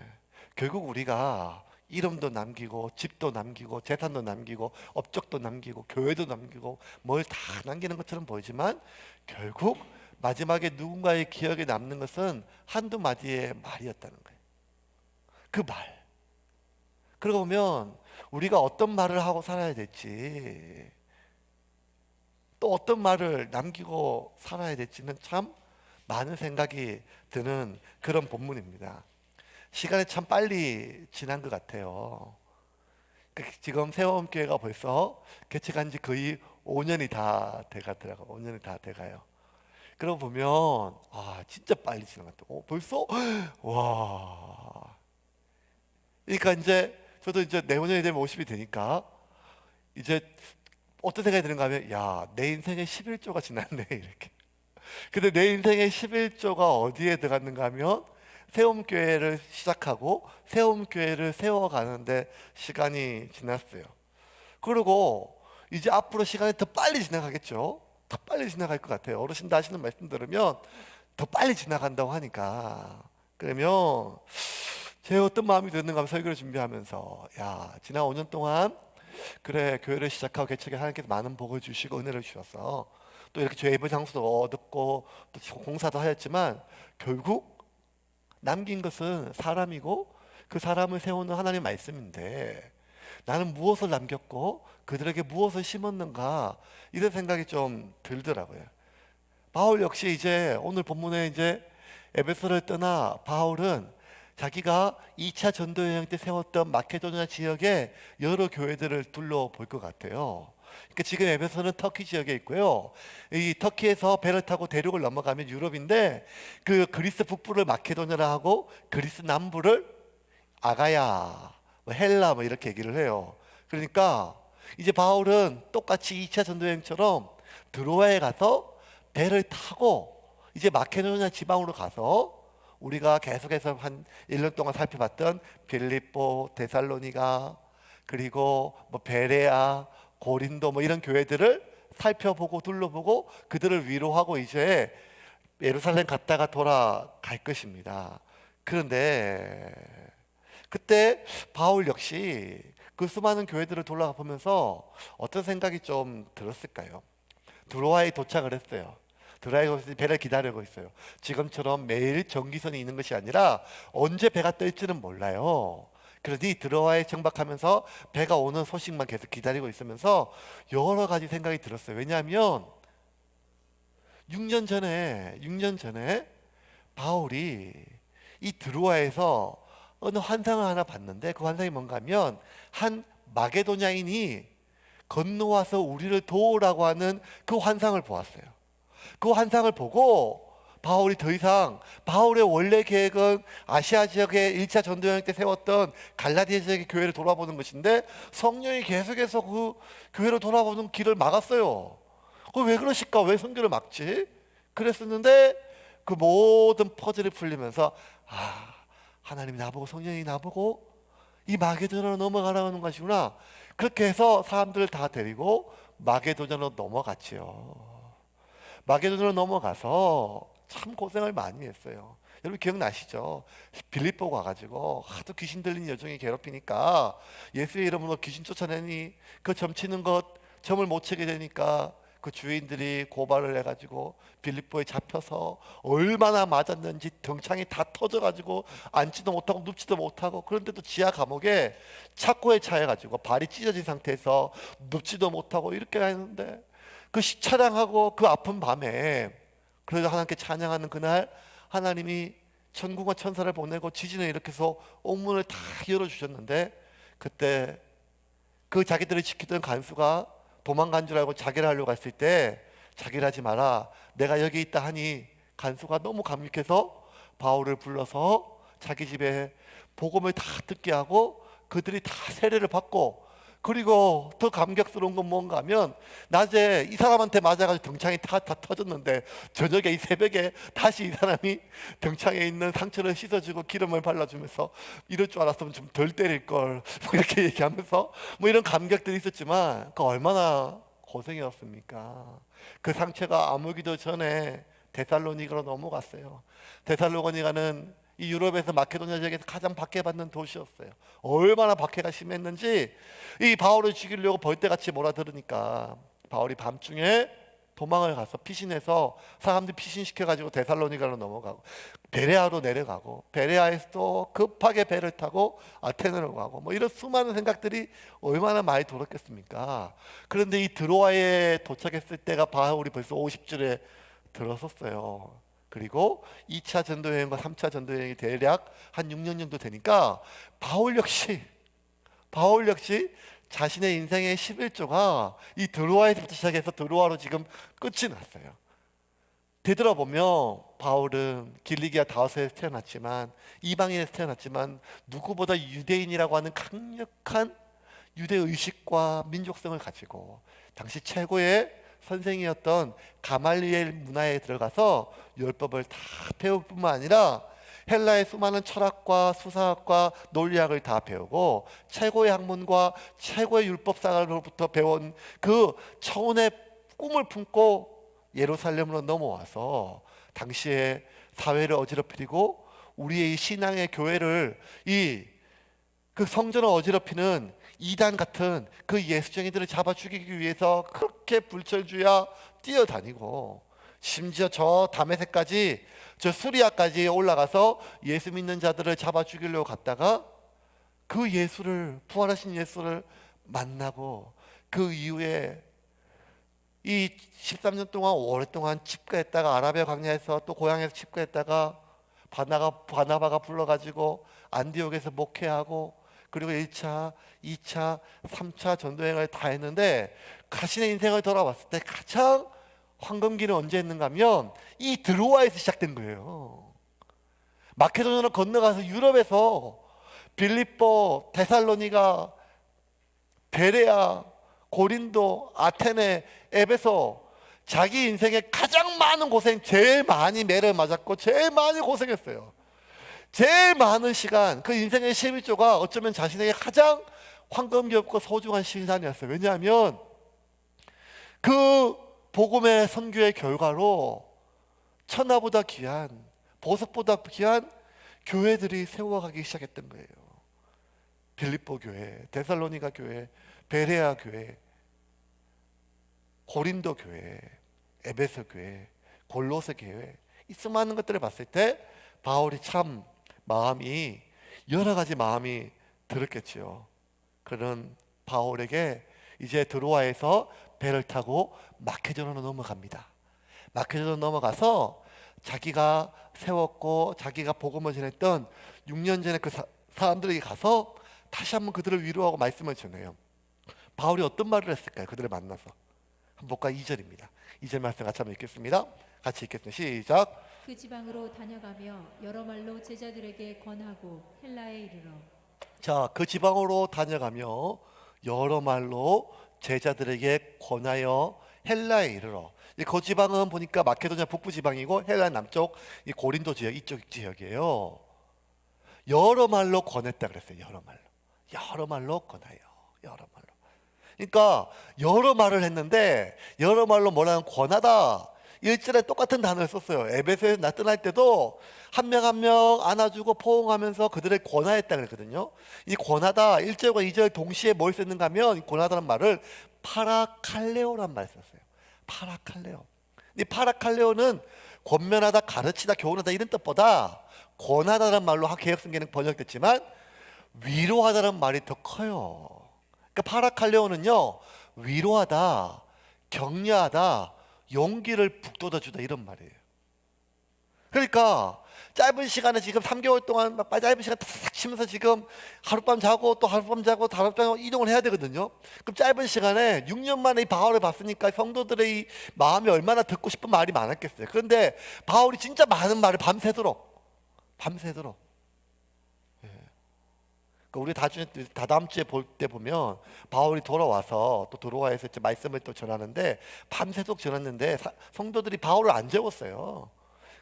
결국 우리가 이름도 남기고 집도 남기고 재산도 남기고 업적도 남기고 교회도 남기고 뭘 다 남기는 것처럼 보이지만 결국 마지막에 누군가의 기억에 남는 것은 한두 마디의 말이었다는 거예요. 그 말. 그러고 보면 우리가 어떤 말을 하고 살아야 될지, 또 어떤 말을 남기고 살아야 될지는 참 많은 생각이 드는 그런 본문입니다. 시간이 참 빨리 지난 것 같아요. 지금 새로운교회가 벌써 개척한 지 거의 5년이 다 돼가더라고요. 5년이 다 돼가요. 그러고 보면 진짜 빨리 지난 것 같아요. 벌써? 와. 그러니까 이제 저도 이제 내후년이 되면 50이 되니까 이제 어떤 생각이 드는가 하면 내 인생의 11조가 지났네 이렇게. 근데 내 인생의 11조가 어디에 들어갔는가 하면 세움교회를 시작하고 세움교회를 세워가는데 시간이 지났어요. 그리고 이제 앞으로 시간이 더 빨리 지나가겠죠. 더 빨리 지나갈 것 같아요. 어르신들 하시는 말씀 들으면 더 빨리 지나간다고 하니까. 그러면 제 어떤 마음이 드는가 하면 설교를 준비하면서 지난 5년 동안 그래 교회를 시작하고 개척에 하나님께서 많은 복을 주시고 은혜를 주셔서 또 이렇게 교회 예배 장소도 얻었고 또 공사도 하였지만 결국 남긴 것은 사람이고 그 사람을 세우는 하나님의 말씀인데 나는 무엇을 남겼고 그들에게 무엇을 심었는가 이런 생각이 좀 들더라고요. 바울 역시 이제 오늘 본문에 이제 에베소를 떠나 바울은 자기가 2차 전도 여행 때 세웠던 마케도니아 지역의 여러 교회들을 둘러볼 것 같아요. 그러니까 지금 에베소는 터키 지역에 있고요. 이 터키에서 배를 타고 대륙을 넘어가면 유럽인데 그 그리스 북부를 마케도니아라 하고 그리스 남부를 아가야, 헬라 이렇게 얘기를 해요. 그러니까 이제 바울은 똑같이 2차 전도 여행처럼 드로아에 가서 배를 타고 이제 마케도니아 지방으로 가서 우리가 계속해서 한 1년 동안 살펴봤던 빌립보, 데살로니가 그리고 베레아, 고린도 이런 교회들을 살펴보고 둘러보고 그들을 위로하고 이제 예루살렘 갔다가 돌아갈 것입니다. 그런데 그때 바울 역시 그 수많은 교회들을 돌아가 보면서 어떤 생각이 좀 들었을까요? 드로아에 도착을 했어요. 드라이버스 배를 기다리고 있어요. 지금처럼 매일 전기선이 있는 것이 아니라 언제 배가 뜰지는 몰라요. 그러니 드로아에 정박하면서 배가 오는 소식만 계속 기다리고 있으면서 여러 가지 생각이 들었어요. 왜냐하면 6년 전에 바울이 이 드로아에서 어느 환상을 하나 봤는데 그 환상이 뭔가 하면 한 마게도냐인이 건너와서 우리를 도우라고 하는 그 환상을 보았어요. 그 환상을 보고 바울이 더 이상 바울의 원래 계획은 아시아 지역의 1차 전도여행 때 세웠던 갈라디아 지역의 교회를 돌아보는 것인데 성령이 계속해서 그 교회를 돌아보는 길을 막았어요. 왜 그러실까? 왜 성교를 막지? 그랬었는데 그 모든 퍼즐이 풀리면서 하나님이 나보고 성령이 나보고 이 마게도냐로 넘어가라는 것이구나. 그렇게 해서 사람들을 다 데리고 마게도냐로 넘어갔지요. 마게도냐로 넘어가서 참 고생을 많이 했어요. 여러분 기억나시죠? 빌립보 가가지고 하도 귀신 들린 여종이 괴롭히니까 예수의 이름으로 귀신 쫓아내니 그 점치는 것 점을 못 치게 되니까 그 주인들이 고발을 해가지고 빌립보에 잡혀서 얼마나 맞았는지 등창이 다 터져가지고 앉지도 못하고 눕지도 못하고 그런데도 지하 감옥에 착고에 차여가지고 발이 찢어진 상태에서 눕지도 못하고 이렇게 했는데 그 찬양하고 그 아픈 밤에 그래서 하나님께 찬양하는 그날 하나님이 천국과 천사를 보내고 지진을 일으켜서 옥문을 다 열어주셨는데 그때 그 자기들을 지키던 간수가 도망간 줄 알고 자결 하려고 갔을 때 자결 하지 마라 내가 여기 있다 하니 간수가 너무 감격해서 바울을 불러서 자기 집에 복음을 다 듣게 하고 그들이 다 세례를 받고 그리고 더 감격스러운 건 뭔가 하면 낮에 이 사람한테 맞아가지고 등창이 다 터졌는데 저녁에 이 새벽에 다시 이 사람이 등창에 있는 상처를 씻어주고 기름을 발라주면서 이럴 줄 알았으면 좀 덜 때릴걸 이렇게 얘기하면서 이런 감격들이 있었지만 그 얼마나 고생이었습니까? 그 상처가 아물기도 전에 데살로니가로 넘어갔어요. 데살로니가는 이 유럽에서 마케도니아 지역에서 가장 박해받는 도시였어요. 얼마나 박해가 심했는지 이 바울을 죽이려고 벌떼같이 몰아들으니까 바울이 밤중에 도망을 가서 피신해서 사람들 피신시켜가지고 데살로니가로 넘어가고 베레아로 내려가고 베레아에서 또 급하게 배를 타고 아테네로 가고 뭐 이런 수많은 생각들이 얼마나 많이 돌았겠습니까? 그런데 이 드로아에 도착했을 때가 바울이 벌써 50줄에 들어섰어요. 그리고 2차 전도여행과 3차 전도여행이 대략 한 6년 정도 되니까 바울 역시 자신의 인생의 11조가 이 드로아에서부터 시작해서 드로아로 지금 끝이 났어요. 되돌아보면 바울은 길리기아 다우스에서 태어났지만 이방인에서 태어났지만 누구보다 유대인이라고 하는 강력한 유대의식과 민족성을 가지고 당시 최고의 선생이었던 가말리엘 문화에 들어가서 율법을 다 배울 뿐만 아니라 헬라의 수많은 철학과 수사학과 논리학을 다 배우고 최고의 학문과 최고의 율법사로부터 배운 그 청운의 꿈을 품고 예루살렘으로 넘어와서 당시에 사회를 어지럽히고 우리의 이 신앙의 교회를 그 성전을 어지럽히는 이단 같은 그 예수쟁이들을 잡아 죽이기 위해서 그렇게 불철주야 뛰어다니고 심지어 저 다메섹까지 저 수리아까지 올라가서 예수 믿는 자들을 잡아 죽이려고 갔다가 그 예수를 부활하신 예수를 만나고 그 이후에 이 13년 동안 오랫동안 집가했다가 아라비아 광야에서 또 고향에서 집가했다가 바나바가 불러가지고 안디옥에서 목회하고 그리고 1차, 2차, 3차 전도여행을 다 했는데 자신의 인생을 돌아봤을 때 가장 황금기는 언제 했는가 하면 이 드로아에서 시작된 거예요. 마케도니아로 건너가서 유럽에서 빌립보, 데살로니가, 베레아, 고린도, 아테네, 에베소 자기 인생의 가장 많은 고생, 제일 많이 매를 맞았고 제일 많이 고생했어요. 제일 많은 시간, 그 인생의 11조가 어쩌면 자신에게 가장 황금겹고 소중한 시간이었어요. 왜냐하면 그 복음의 선교의 결과로 천하보다 귀한, 보석보다 귀한 교회들이 세워가기 시작했던 거예요. 빌립보 교회, 데살로니가 교회, 베레아 교회, 고린도 교회, 에베소 교회, 골로새 교회, 이 수많은 것들을 봤을 때 바울이 참 마음이 여러 가지 마음이 들었겠지요. 그런 바울에게 이제 드로아에서 배를 타고 마케도니아로 넘어갑니다. 마케도니아로 넘어가서 자기가 세웠고 자기가 복음을 전했던 6년 전에 그 사람들에게 가서 다시 한번 그들을 위로하고 말씀을 전해요. 바울이 어떤 말을 했을까요? 그들을 만나서 한번 볼까? 2절입니다. 2절 말씀 같이 한번 읽겠습니다. 같이 읽겠습니다. 시작. 그 지방으로 다녀가며 여러 말로 제자들에게 권하고 헬라에 이르러. 자, 그 지방으로 다녀가며 여러 말로 제자들에게 권하여 헬라에 이르러. 그 지방은 보니까 마케도니아 북부 지방이고 헬라 남쪽 이 고린도 지역 이쪽 지역이에요. 여러 말로 권했다 그랬어요. 여러 말로 권하여. 여러 말로. 그러니까 여러 말을 했는데 여러 말로 뭐라는 권하다. 1절에 똑같은 단어를 썼어요. 에베소에서 나타날 때도 한 명 한 명 안아주고 포옹하면서 그들을 권하였다 그랬거든요. 이 권하다 1절과 2절 동시에 뭘 썼는가 하면 권하다는 말을 파라칼레오란 말을 썼어요. 파라칼레오. 이 파라칼레오는 권면하다, 가르치다, 교훈하다 이런 뜻보다 권하다라는 말로 개혁성경에는 번역됐지만 위로하다라는 말이 더 커요. 그러니까 파라칼레오는요, 위로하다, 격려하다, 용기를 북돋아주다 이런 말이에요. 그러니까 짧은 시간에 지금 3개월 동안 짧은 시간 탁 치면서 지금 하룻밤 자고 또 하룻밤 자고 하룻밤 자고 이동을 해야 되거든요. 그럼 짧은 시간에 6년 만에 이 바울을 봤으니까 성도들의 이 마음이 얼마나 듣고 싶은 말이 많았겠어요. 그런데 바울이 진짜 많은 말을 밤새도록 우리 다다음 주에 볼 때 보면 바울이 돌아와서 또 드로아에서 이제 말씀을 또 전하는데 밤새도록 전했는데 성도들이 바울을 안 재웠어요.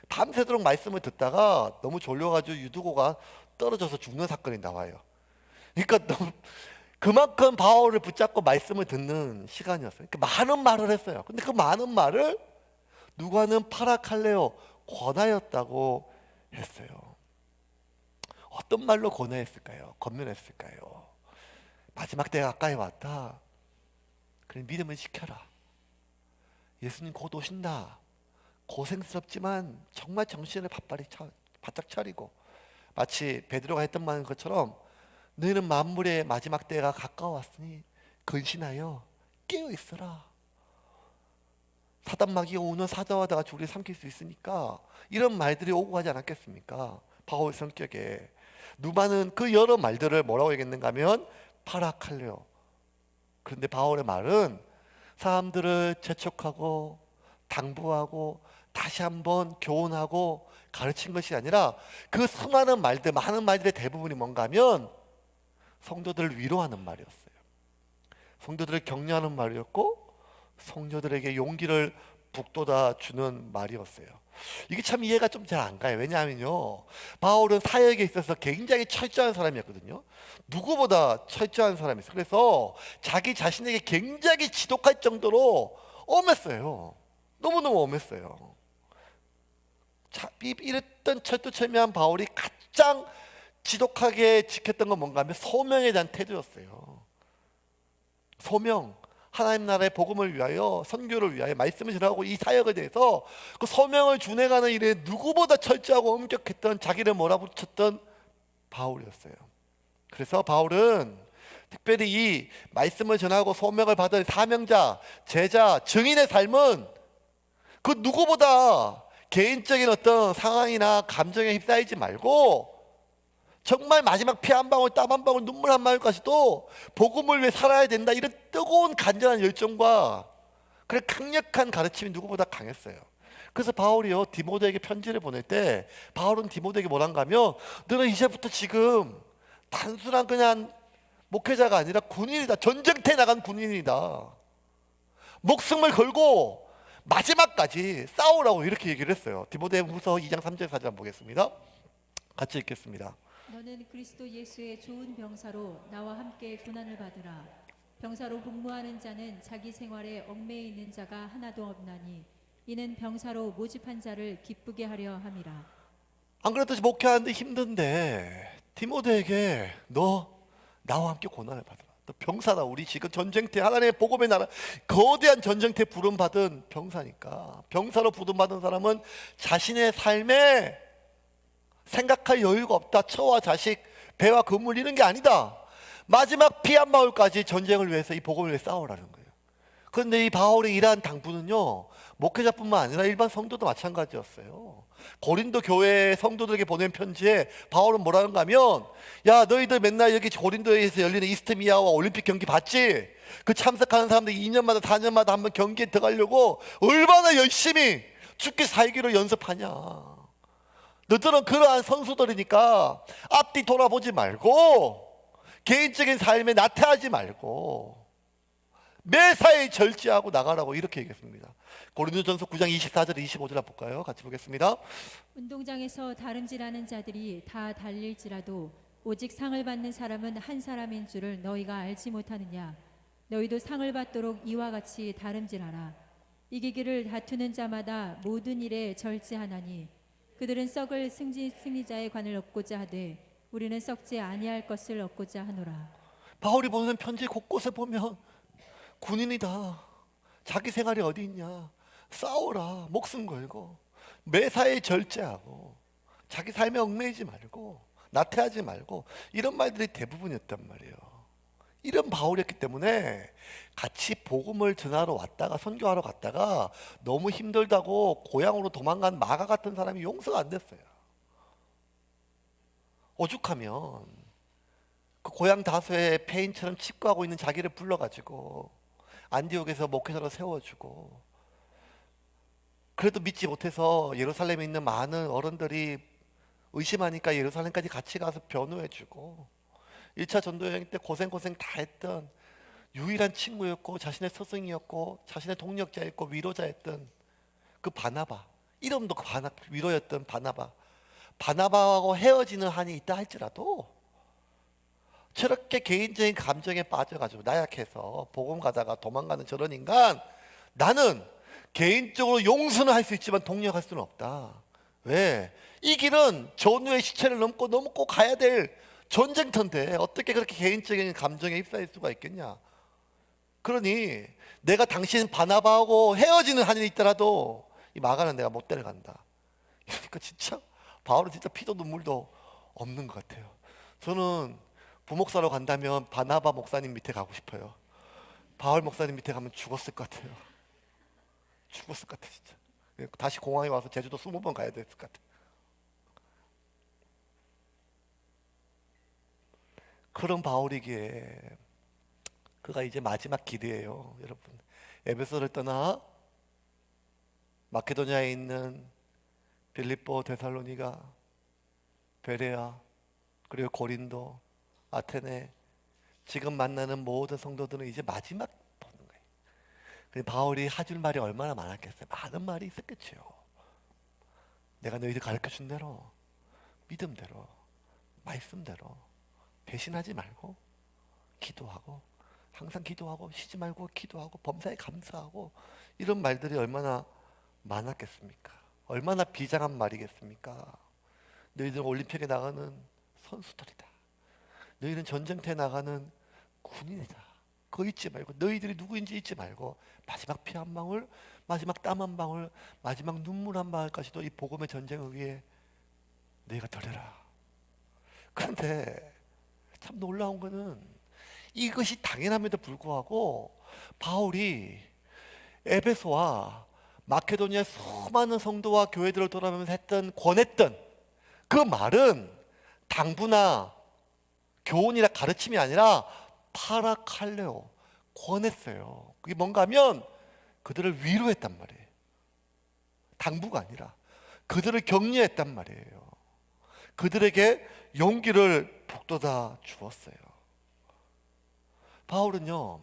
밤새도록 말씀을 듣다가 너무 졸려가지고 유두고가 떨어져서 죽는 사건이 나와요. 그러니까 그만큼 바울을 붙잡고 말씀을 듣는 시간이었어요. 그러니까 많은 말을 했어요. 근데 그 많은 말을 누가는 파라칼레오 권하였다고 했어요. 어떤 말로 권하였을까요? 권면했을까요? 마지막 때가 가까이 왔다. 그래 믿음을 지켜라. 예수님 곧 오신다. 고생스럽지만 정말 정신을 바짝 차리고, 마치 베드로가 했던 말인 것처럼 너희는 만물의 마지막 때가 가까워왔으니 근신하여 깨어 있어라. 사단 마귀가 오는 사자와 같이 우리를 삼킬 수 있으니까 이런 말들이 오고 가지 않았겠습니까? 바울 성격에. 누가는 그 여러 말들을 뭐라고 얘기했는가 하면 파라칼레오. 그런데 바울의 말은 사람들을 재촉하고 당부하고 다시 한번 교훈하고 가르친 것이 아니라 그 수많은 말들, 많은 말들의 대부분이 뭔가 하면 성도들을 위로하는 말이었어요. 성도들을 격려하는 말이었고 성도들에게 용기를 북돋아 주는 말이었어요. 이게 참 이해가 좀 잘 안 가요. 왜냐하면요, 바울은 사역에 있어서 굉장히 철저한 사람이었거든요. 누구보다 철저한 사람이었어요. 그래서 자기 자신에게 굉장히 지독할 정도로 엄했어요. 너무너무 엄했어요. 이랬던 철두철미한 바울이 가장 지독하게 지켰던 건 뭔가 하면 소명에 대한 태도였어요. 소명, 하나님 나라의 복음을 위하여, 선교를 위하여 말씀을 전하고 이 사역에 대해서 그 소명을 준행하는 일에 누구보다 철저하고 엄격했던, 자기를 몰아붙였던 바울이었어요. 그래서 바울은 특별히 이 말씀을 전하고 소명을 받은 사명자, 제자, 증인의 삶은 그 누구보다 개인적인 어떤 상황이나 감정에 휩싸이지 말고 정말 마지막 피 한 방울, 땀 한 방울, 눈물 한 방울까지도 복음을 위해 살아야 된다, 이런 뜨거운 간절한 열정과 그런 강력한 가르침이 누구보다 강했어요. 그래서 바울이요, 디모데에게 편지를 보낼 때 바울은 디모데에게 뭐란가 하면 너는 이제부터 지금 단순한 그냥 목회자가 아니라 군인이다. 전쟁터에 나간 군인이다. 목숨을 걸고 마지막까지 싸우라고 이렇게 얘기를 했어요. 디모데후서 2장 3절 4절 보겠습니다. 같이 읽겠습니다. 너는 그리스도 예수의 좋은 병사로 나와 함께 고난을 받으라. 병사로 복무하는 자는 자기 생활에 얽매여 있는 자가 하나도 없나니 이는 병사로 모집한 자를 기쁘게 하려 함이라. 안 그래도 목회하는데 힘든데 디모데에게 너 나와 함께 고난을 받으라. 너 병사다. 우리 지금 전쟁터, 하나님의 복음의 나라, 거대한 전쟁터에 부름받은 병사니까. 병사로 부름받은 사람은 자신의 삶에 생각할 여유가 없다. 처와 자식, 배와 건물 이런 게 아니다. 마지막 피 한 방울까지 전쟁을 위해서, 이 복음을 위해 싸우라는 거예요. 그런데 이 바울의 이러한 당부는요, 목회자뿐만 아니라 일반 성도도 마찬가지였어요. 고린도 교회 성도들에게 보낸 편지에 바울은 뭐라는가 하면, 야, 너희들 맨날 여기 고린도에서 열리는 이스트미아와 올림픽 경기 봤지? 그 참석하는 사람들 2년마다 4년마다 한번 경기에 들어가려고 얼마나 열심히 죽기 살기로 연습하냐. 너희들은 그러한 선수들이니까 앞뒤 돌아보지 말고 개인적인 삶에 나태하지 말고 매사에 절제하고 나가라고 이렇게 얘기했습니다. 고린도전서 9장 24절 25절 볼까요? 같이 보겠습니다. 운동장에서 다름질하는 자들이 다 달릴지라도 오직 상을 받는 사람은 한 사람인 줄을 너희가 알지 못하느냐. 너희도 상을 받도록 이와 같이 다름질하라. 이기기를 다투는 자마다 모든 일에 절제하나니 그들은 썩을 승리자의 관을 얻고자 하되 우리는 썩지 아니할 것을 얻고자 하노라. 바울이 보내는 편지 곳곳에 보면 군인이다. 자기 생활이 어디 있냐. 싸워라. 목숨 걸고 매사에 절제하고 자기 삶에 얽매이지 말고 나태하지 말고 이런 말들이 대부분이었단 말이에요. 이런 바울이었기 때문에 같이 복음을 전하러 왔다가 선교하러 갔다가 너무 힘들다고 고향으로 도망간 마가 같은 사람이 용서가 안 됐어요. 오죽하면 그 고향 다소에 폐인처럼 칩거하고 있는 자기를 불러가지고 안디옥에서 목회자로 세워주고, 그래도 믿지 못해서 예루살렘에 있는 많은 어른들이 의심하니까 예루살렘까지 같이 가서 변호해주고, 1차 전도여행 때 고생 다 했던 유일한 친구였고 자신의 스승이었고 자신의 동력자였고 위로자였던 그 바나바, 이름도 그 위로였던 바나바하고 헤어지는 한이 있다 할지라도 저렇게 개인적인 감정에 빠져가지고 나약해서 복음 가다가 도망가는 저런 인간, 나는 개인적으로 용서는 할 수 있지만 동력할 수는 없다. 왜? 이 길은 전우의 시체를 넘고 꼭 가야 될 전쟁터인데 어떻게 그렇게 개인적인 감정에 휩싸일 수가 있겠냐. 그러니 내가 당신 바나바하고 헤어지는 한이 있더라도 이 마가는 내가 못 데려간다. 그러니까 진짜 바울은 진짜 피도 눈물도 없는 것 같아요. 저는 부목사로 간다면 바나바 목사님 밑에 가고 싶어요. 바울 목사님 밑에 가면 죽었을 것 같아요. 죽었을 것 같아 진짜. 다시 공항에 와서 제주도 20번 가야 됐을 것 같아. 그런 바울이기에 그가 이제 마지막 길이에요. 여러분, 에베소를 떠나 마케도니아에 있는 빌립보, 데살로니가, 베레아, 그리고 고린도, 아테네, 지금 만나는 모든 성도들은 이제 마지막 보는 거예요. 근데 바울이 하줄 말이 얼마나 많았겠어요. 많은 말이 있었겠죠. 내가 너희들 가르쳐준 대로, 믿음대로, 말씀대로 배신하지 말고 기도하고, 항상 기도하고, 쉬지 말고 기도하고, 범사에 감사하고, 이런 말들이 얼마나 많았겠습니까? 얼마나 비장한 말이겠습니까? 너희들은 올림픽에 나가는 선수들이다. 너희는 전쟁터에 나가는 군인이다. 그거 잊지 말고, 너희들이 누구인지 잊지 말고, 마지막 피 한 방울, 마지막 땀 한 방울, 마지막 눈물 한 방울까지도 이 복음의 전쟁을 위해 너희가 덜해라. 그런데 참 놀라운 거는 이것이 당연함에도 불구하고 바울이 에베소와 마케도니아 수많은 성도와 교회들을 돌아보면서 권했던 그 말은 당부나 교훈이나 가르침이 아니라 파라칼레오, 권했어요. 그게 뭔가 하면 그들을 위로했단 말이에요. 당부가 아니라 그들을 격려했단 말이에요. 그들에게 용기를 북돋아 주었어요. 바울은요,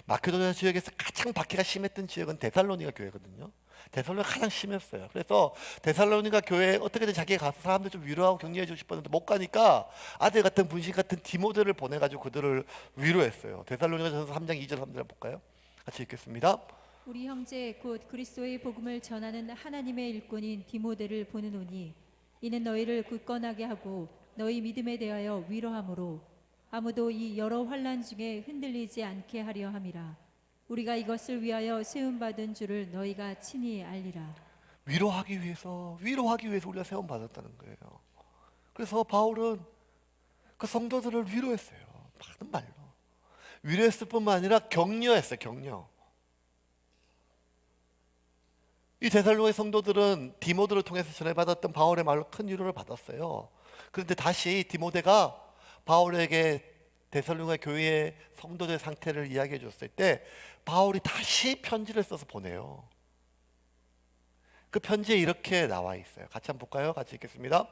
마케도니아 지역에서 가장 박해가 심했던 지역은 데살로니가 교회거든요. 데살로니가 가장 심했어요. 그래서 데살로니가 교회에 어떻게든 자기가 가서 사람들 좀 위로하고 격려해 주고 싶었는데 못 가니까 아들 같은 분신 같은 디모데를 보내가지고 그들을 위로했어요. 데살로니가전서 3장 2절 3절 볼까요? 같이 읽겠습니다. 우리 형제 곧 그리스도의 복음을 전하는 하나님의 일꾼인 디모데를 보내노니 이는 너희를 굳건하게 하고 너희 믿음에 대하여 위로함으로 아무도 이 여러 환난 중에 흔들리지 않게 하려 함이라. 우리가 이것을 위하여 세움 받은 줄을 너희가 친히 알리라. 위로하기 위해서 우리가 세움 받았다는 거예요. 그래서 바울은 그 성도들을 위로했어요. 많은 말로 위로했을 뿐만 아니라 격려했어요. 격려. 이 데살로니가 성도들은 디모데를 통해서 전해받았던 바울의 말로 큰 위로를 받았어요. 그런데 다시 디모데가 바울에게 데살로니가 교회의 성도들 상태를 이야기해 줬을 때 바울이 다시 편지를 써서 보내요. 그 편지에 이렇게 나와 있어요. 같이 한번 볼까요? 같이 읽겠습니다.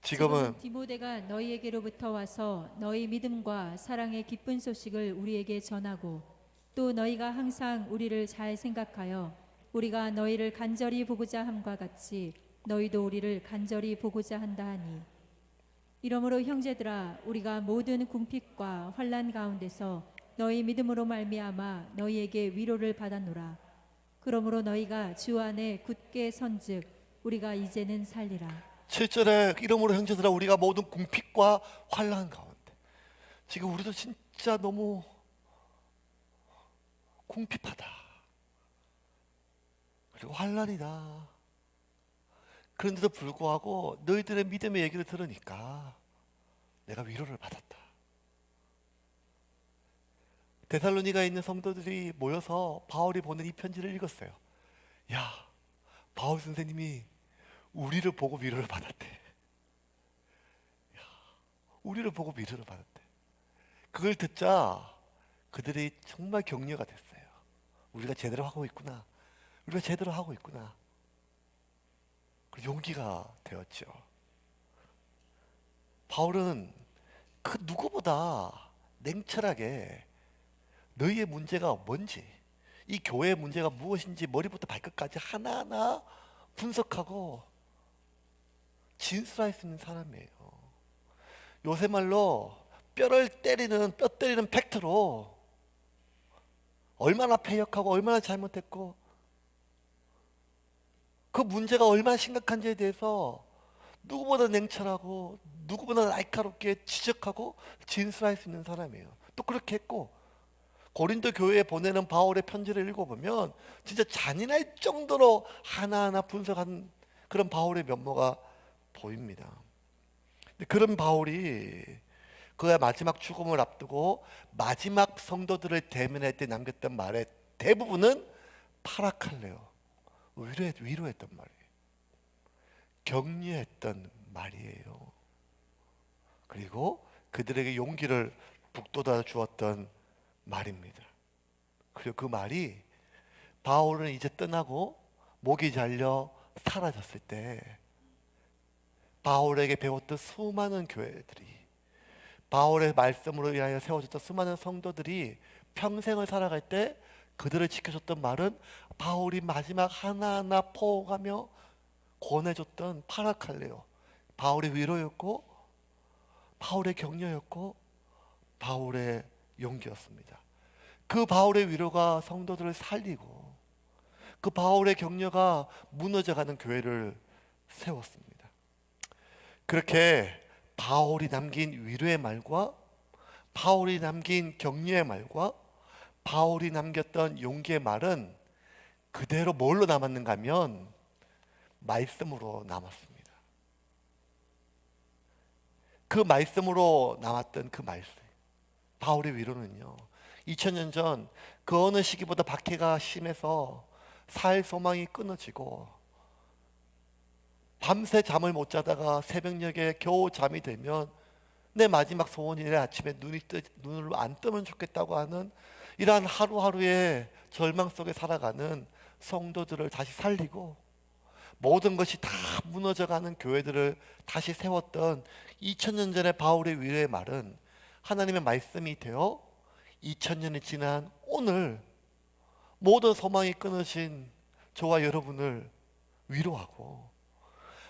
지금은 디모데가 너희에게로부터 와서 너희 믿음과 사랑의 기쁜 소식을 우리에게 전하고 또 너희가 항상 우리를 잘 생각하여 우리가 너희를 간절히 보고자 함과 같이 너희도 우리를 간절히 보고자 한다 하니 이러므로 형제들아 우리가 모든 궁핍과 환난 가운데서 너희 믿음으로 말미암아 너희에게 위로를 받았노라. 그러므로 너희가 주 안에 굳게 선즉 우리가 이제는 살리라. 7절에 이러므로 형제들아 우리가 모든 궁핍과 환난 가운데, 지금 우리도 진짜 너무 궁핍하다, 그리고 환난이다. 그런데도 불구하고 너희들의 믿음의 얘기를 들으니까 내가 위로를 받았다. 데살로니가에 있는 성도들이 모여서 바울이 보낸 이 편지를 읽었어요. 야, 바울 선생님이 우리를 보고 위로를 받았대. 야, 우리를 보고 위로를 받았대. 그걸 듣자 그들이 정말 격려가 됐어요. 우리가 제대로 하고 있구나. 우리가 제대로 하고 있구나. 그 용기가 되었죠. 바울은 그 누구보다 냉철하게 너희의 문제가 뭔지, 이 교회의 문제가 무엇인지 머리부터 발끝까지 하나하나 분석하고 진술할 수 있는 사람이에요. 요새 말로 뼈 때리는 팩트로 얼마나 패역하고 얼마나 잘못했고 그 문제가 얼마나 심각한지에 대해서 누구보다 냉철하고 누구보다 날카롭게 지적하고 진술할 수 있는 사람이에요. 또 그렇게 했고 고린도 교회에 보내는 바울의 편지를 읽어보면 진짜 잔인할 정도로 하나하나 분석한 그런 바울의 면모가 보입니다. 근데 그런 바울이 그의 마지막 죽음을 앞두고 마지막 성도들을 대면할 때 남겼던 말의 대부분은 파라칼레오, 위로했던 말이에요. 격려했던 말이에요. 그리고 그들에게 용기를 북돋아 주었던 말입니다. 그리고 그 말이 바울은 이제 떠나고 목이 잘려 사라졌을 때 바울에게 배웠던 수많은 교회들이, 바울의 말씀으로 인하여 세워졌던 수많은 성도들이 평생을 살아갈 때 그들을 지켜줬던 말은 바울이 마지막 하나하나 포옹하며 권해줬던 파라칼레오, 바울의 위로였고 바울의 격려였고 바울의 용기였습니다. 그 바울의 위로가 성도들을 살리고 그 바울의 격려가 무너져가는 교회를 세웠습니다. 그렇게 바울이 남긴 위로의 말과 바울이 남긴 격려의 말과 바울이 남겼던 용기의 말은 그대로 뭘로 남았는가 하면 말씀으로 남았습니다. 그 말씀으로 남았던 그 말씀, 바울의 위로는요, 2000년 전 그 어느 시기보다 박해가 심해서 살 소망이 끊어지고 밤새 잠을 못 자다가 새벽녘에 겨우 잠이 들면 내 마지막 소원이 내일 아침에 눈을 안 뜨면 좋겠다고 하는 이러한 하루하루의 절망 속에 살아가는 성도들을 다시 살리고 모든 것이 다 무너져가는 교회들을 다시 세웠던 2000년 전의 바울의 위로의 말은 하나님의 말씀이 되어 2000년이 지난 오늘 모든 소망이 끊어진 저와 여러분을 위로하고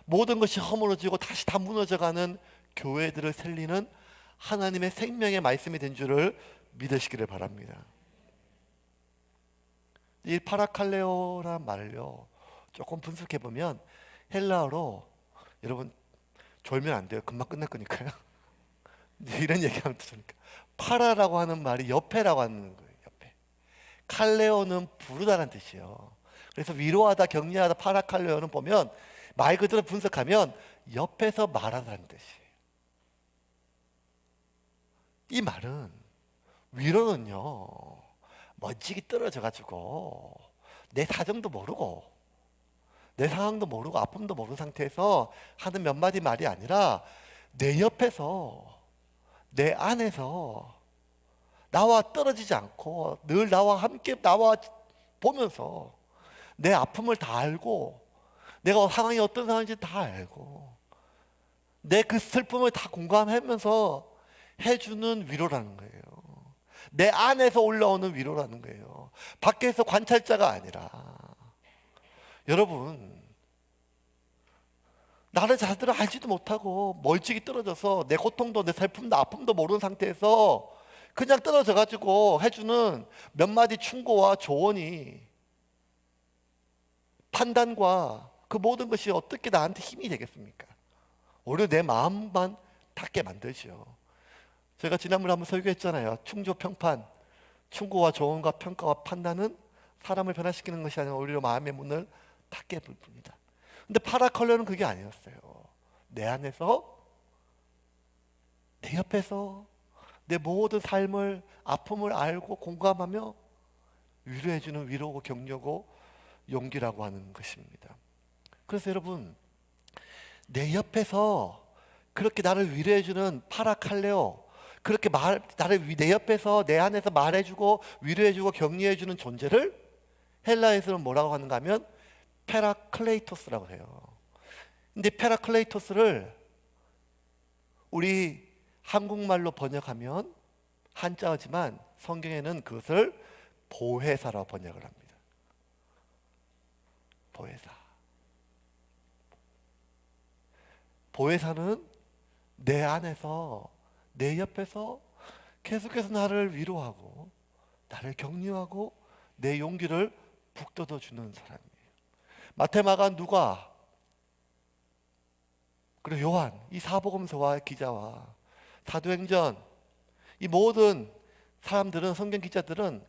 모든 것이 허물어지고 다시 다 무너져가는 교회들을 살리는 하나님의 생명의 말씀이 된 줄을 믿으시기를 바랍니다. 이 파라칼레오라는 말을요 조금 분석해보면 헬라어로, 여러분 졸면 안 돼요, 금방 끝날 거니까요. 이런 얘기하면 되니까 파라라고 하는 말이 옆에라고 하는 거예요. 옆에. 칼레오는 부르다는 뜻이에요. 그래서 위로하다, 격려하다, 파라칼레오는 보면 말 그대로 분석하면 옆에서 말하다는 뜻이에요. 이 말은 위로는요 멋지게 떨어져 가지고 내 사정도 모르고 내 상황도 모르고 아픔도 모르는 상태에서 하는 몇 마디 말이 아니라 내 옆에서, 내 안에서 나와 떨어지지 않고 늘 나와 함께 나와 보면서 내 아픔을 다 알고 내가 상황이 어떤 상황인지 다 알고 내 그 슬픔을 다 공감하면서 해주는 위로라는 거예요. 내 안에서 올라오는 위로라는 거예요. 밖에서 관찰자가 아니라. 여러분, 나를 자들을 알지도 못하고 멀찍이 떨어져서 내 고통도 내 슬픔도 아픔도 모르는 상태에서 그냥 떨어져 가지고 해주는 몇 마디 충고와 조언이, 판단과 그 모든 것이 어떻게 나한테 힘이 되겠습니까? 오히려 내 마음만 닫게 만들죠. 제가 지난번에 한번 설교했잖아요. 충조 평판, 충고와 조언과 평가와 판단은 사람을 변화시키는 것이 아니라 오히려 마음의 문을 닫게 봅니다. 근데 파라칼레오는 그게 아니었어요. 내 안에서, 내 옆에서 내 모든 삶을, 아픔을 알고 공감하며 위로해주는 위로고 격려고 용기라고 하는 것입니다. 그래서 여러분, 내 옆에서 그렇게 나를 위로해주는 파라칼레오, 그렇게 내 옆에서 내 안에서 말해주고 위로해주고 격려해주는 존재를 헬라에서는 뭐라고 하는가 하면 페라클레이토스라고 해요. 근데 페라클레이토스를 우리 한국말로 번역하면 한자어지만 성경에는 그것을 보혜사라고 번역을 합니다. 보혜사. 보혜사는 내 안에서, 내 옆에서 계속해서 나를 위로하고 나를 격려하고 내 용기를 북돋워 주는 사람이에요. 마태, 마가, 누가, 그리고 요한, 이 사복음서와 기자와 사도행전, 이 모든 사람들은, 성경 기자들은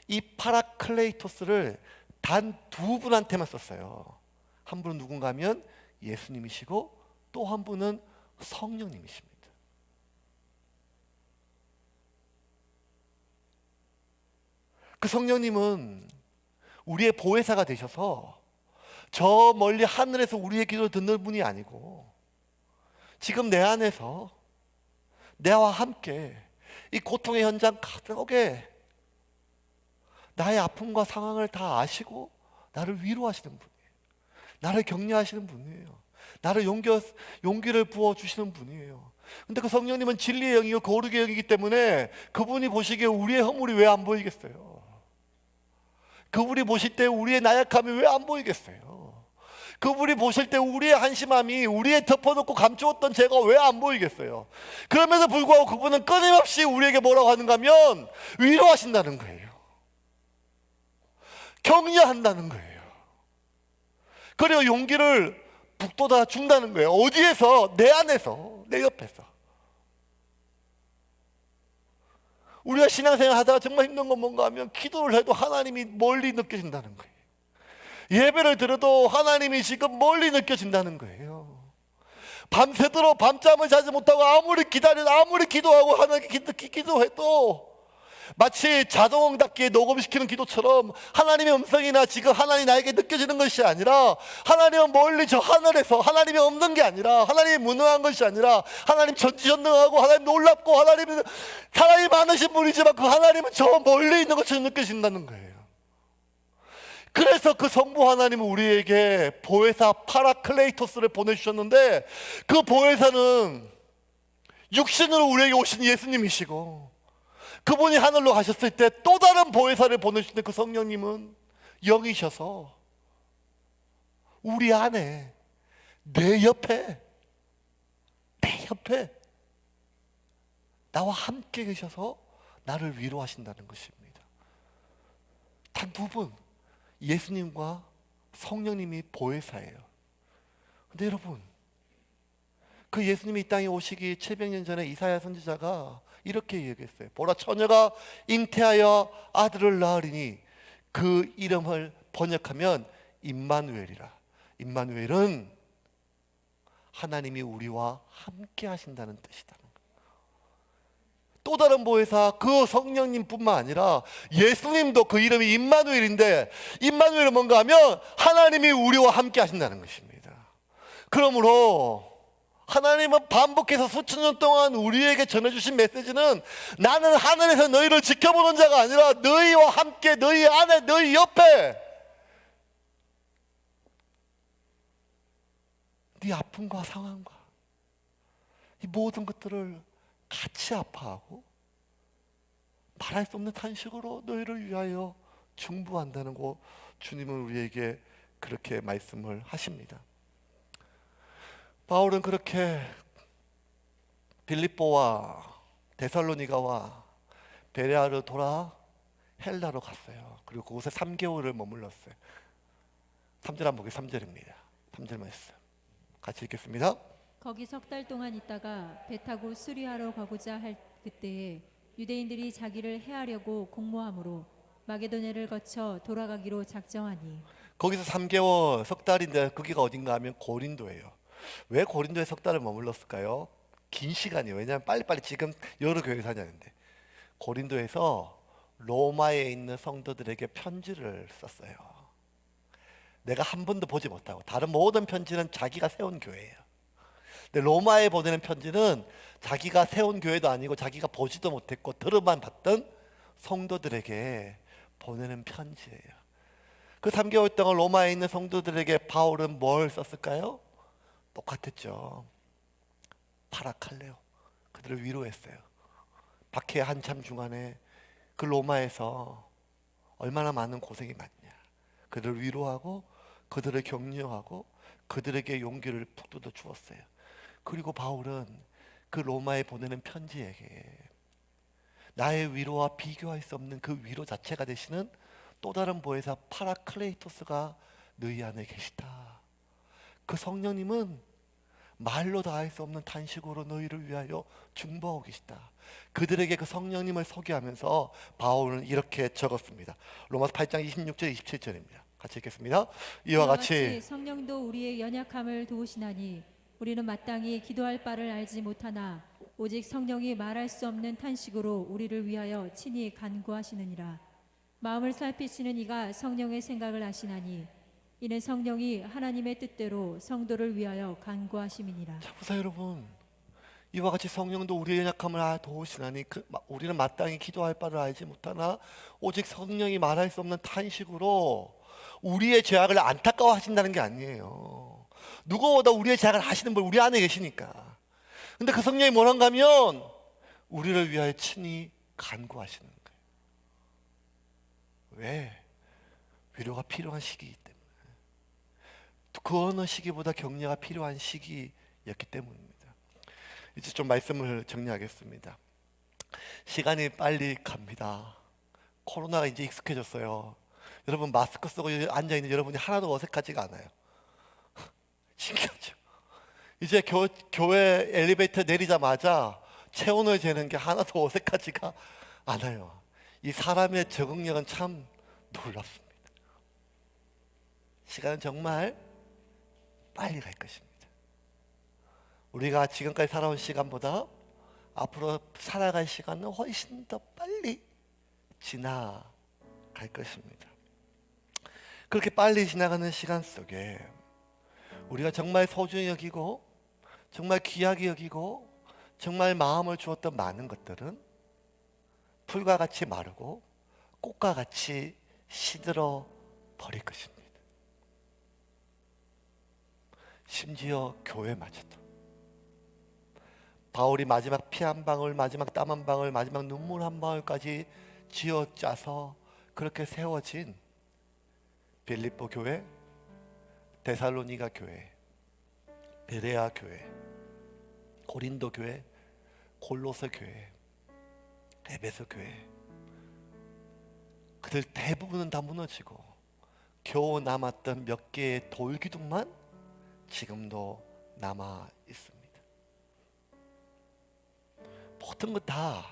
이 파라클레이토스를 단 두 분한테만 썼어요. 한 분은 누군가 하면 예수님이시고 또 한 분은 성령님이십니다. 그 성령님은 우리의 보혜사가 되셔서 저 멀리 하늘에서 우리의 기도를 듣는 분이 아니고 지금 내 안에서 나와 함께 이 고통의 현장 속에 나의 아픔과 상황을 다 아시고 나를 위로하시는 분이에요. 나를 격려하시는 분이에요. 나를 용기를 부어주시는 분이에요. 근데 그 성령님은 진리의 영이고 거룩의 영이기 때문에 그분이 보시기에 우리의 허물이 왜 안 보이겠어요? 그분이 보실 때 우리의 나약함이 왜 안 보이겠어요? 그분이 보실 때 우리의 한심함이, 우리의 덮어놓고 감추었던 죄가 왜 안 보이겠어요? 그럼에도 불구하고 그분은 끊임없이 우리에게 뭐라고 하는가 하면 위로하신다는 거예요. 격려한다는 거예요. 그리고 용기를 북돋아 준다는 거예요. 어디에서? 내 안에서, 내 옆에서. 우리가 신앙생활 하다가 정말 힘든 건 뭔가 하면 기도를 해도 하나님이 멀리 느껴진다는 거예요. 예배를 들어도 하나님이 지금 멀리 느껴진다는 거예요. 밤새도록 밤잠을 자지 못하고 아무리 기다려도, 아무리 기도하고 하나님께 기도해도 마치 자동답게 녹음시키는 기도처럼 하나님의 음성이나 지금 하나님이 나에게 느껴지는 것이 아니라, 하나님은 멀리 저 하늘에서, 하나님이 없는 게 아니라, 하나님이 무능한 것이 아니라, 하나님 전지전능하고 하나님 놀랍고 하나님은 사랑이 많으신 분이지만 그 하나님은 저 멀리 있는 것처럼 느껴진다는 거예요. 그래서 그 성부 하나님은 우리에게 보혜사 파라클레이토스를 보내주셨는데, 그 보혜사는 육신으로 우리에게 오신 예수님이시고, 그분이 하늘로 가셨을 때 또 다른 보혜사를 보내주신 그 성령님은 영이셔서 우리 안에, 내 옆에 나와 함께 계셔서 나를 위로하신다는 것입니다. 단 두 분, 예수님과 성령님이 보혜사예요. 근데 여러분, 그 예수님이 이 땅에 오시기 700년 전에 이사야 선지자가 이렇게 얘기했어요. 보라, 처녀가 잉태하여 아들을 낳으리니 그 이름을 번역하면 임마누엘이라. 임마누엘은 하나님이 우리와 함께 하신다는 뜻이다. 또 다른 보혜사, 그 성령님뿐만 아니라 예수님도 그 이름이 임마누엘인데, 임마누엘은 뭔가 하면 하나님이 우리와 함께 하신다는 것입니다. 그러므로 하나님은 반복해서 수천 년 동안 우리에게 전해주신 메시지는, 나는 하늘에서 너희를 지켜보는 자가 아니라 너희와 함께, 너희 안에, 너희 옆에 네 아픔과 상황과 이 모든 것들을 같이 아파하고 말할 수 없는 탄식으로 너희를 위하여 중보한다는 거, 주님은 우리에게 그렇게 말씀을 하십니다. 바울은 그렇게 빌립보와 데살로니가와 베레아를 돌아 헬라로 갔어요. 그리고 그곳에 3개월을 머물렀어요. 3절 한번 보기, 3절입니다. 3절 말씀 같이 읽겠습니다. 거기 석 달 동안 있다가 배 타고 수리하러 가고자 할 그때에 유대인들이 자기를 해하려고 공모함으로 마게도냐를 거쳐 돌아가기로 작정하니. 거기서 3개월, 석 달인데 거기가 어딘가 하면 고린도예요. 왜 고린도에 석 달을 머물렀을까요? 긴 시간이에요. 왜냐하면 빨리빨리 지금 여러 교회 다녔는데, 고린도에서 로마에 있는 성도들에게 편지를 썼어요. 내가 한 번도 보지 못하고, 다른 모든 편지는 자기가 세운 교회예요. 근데 로마에 보내는 편지는 자기가 세운 교회도 아니고 자기가 보지도 못했고 들어만 봤던 성도들에게 보내는 편지예요. 그 3개월 동안 로마에 있는 성도들에게 바울은 뭘 썼을까요? 똑같았죠. 파라칼레오, 그들을 위로했어요. 박해 한참 중간에 그 로마에서 얼마나 많은 고생이 많냐, 그들을 위로하고 그들을 격려하고 그들에게 용기를 북돋아 주었어요. 그리고 바울은 그 로마에 보내는 편지에게 나의 위로와 비교할 수 없는 그 위로 자체가 되시는 또 다른 보혜사 파라클레이토스가 너희 안에 계시다. 그 성령님은 말로 다 할 수 없는 탄식으로 너희를 위하여 중보하고 계시다. 그들에게 그 성령님을 소개하면서 바울은 이렇게 적었습니다. 로마서 8장 26절 27절입니다. 같이 읽겠습니다. 이와 같이 성령도 우리의 연약함을 도우시나니 우리는 마땅히 기도할 바를 알지 못하나 오직 성령이 말할 수 없는 탄식으로 우리를 위하여 친히 간구하시느니라. 마음을 살피시는 이가 성령의 생각을 아시나니 이는 성령이 하나님의 뜻대로 성도를 위하여 간구하심이니라. 자, 보세요 여러분. 이와 같이 성령도 우리의 연약함을 도우시나니 우리는 마땅히 기도할 바를 알지 못하나 오직 성령이 말할 수 없는 탄식으로 우리의 죄악을 안타까워하신다는 게 아니에요. 누구보다 우리의 죄악을 아시는 분 우리 안에 계시니까. 근데 그 성령이 뭐란가 하면 우리를 위하여 친히 간구하시는 거예요. 왜? 위로가 필요한 시기이기 때문에. 그 어느 시기보다 격려가 필요한 시기였기 때문입니다. 이제 좀 말씀을 정리하겠습니다. 시간이 빨리 갑니다. 코로나가 이제 익숙해졌어요. 여러분 마스크 쓰고 앉아있는 여러분이 하나도 어색하지가 않아요. 신기하죠? 이제 교회 엘리베이터 내리자마자 체온을 재는 게 하나도 어색하지가 않아요. 이 사람의 적응력은 참 놀랍습니다. 시간은 정말 빨리 갈 것입니다. 우리가 지금까지 살아온 시간보다 앞으로 살아갈 시간은 훨씬 더 빨리 지나갈 것입니다. 그렇게 빨리 지나가는 시간 속에 우리가 정말 소중히 여기고 정말 귀하게 여기고 정말 마음을 주었던 많은 것들은 풀과 같이 마르고 꽃과 같이 시들어 버릴 것입니다. 심지어 교회마저도. 바울이 마지막 피 한 방울, 마지막 땀 한 방울, 마지막 눈물 한 방울까지 쥐어짜서 그렇게 세워진 빌립보 교회, 데살로니가 교회, 베레아 교회, 고린도 교회, 골로새 교회, 에베소 교회, 그들 대부분은 다 무너지고 겨우 남았던 몇 개의 돌기둥만 지금도 남아 있습니다. 모든 것 다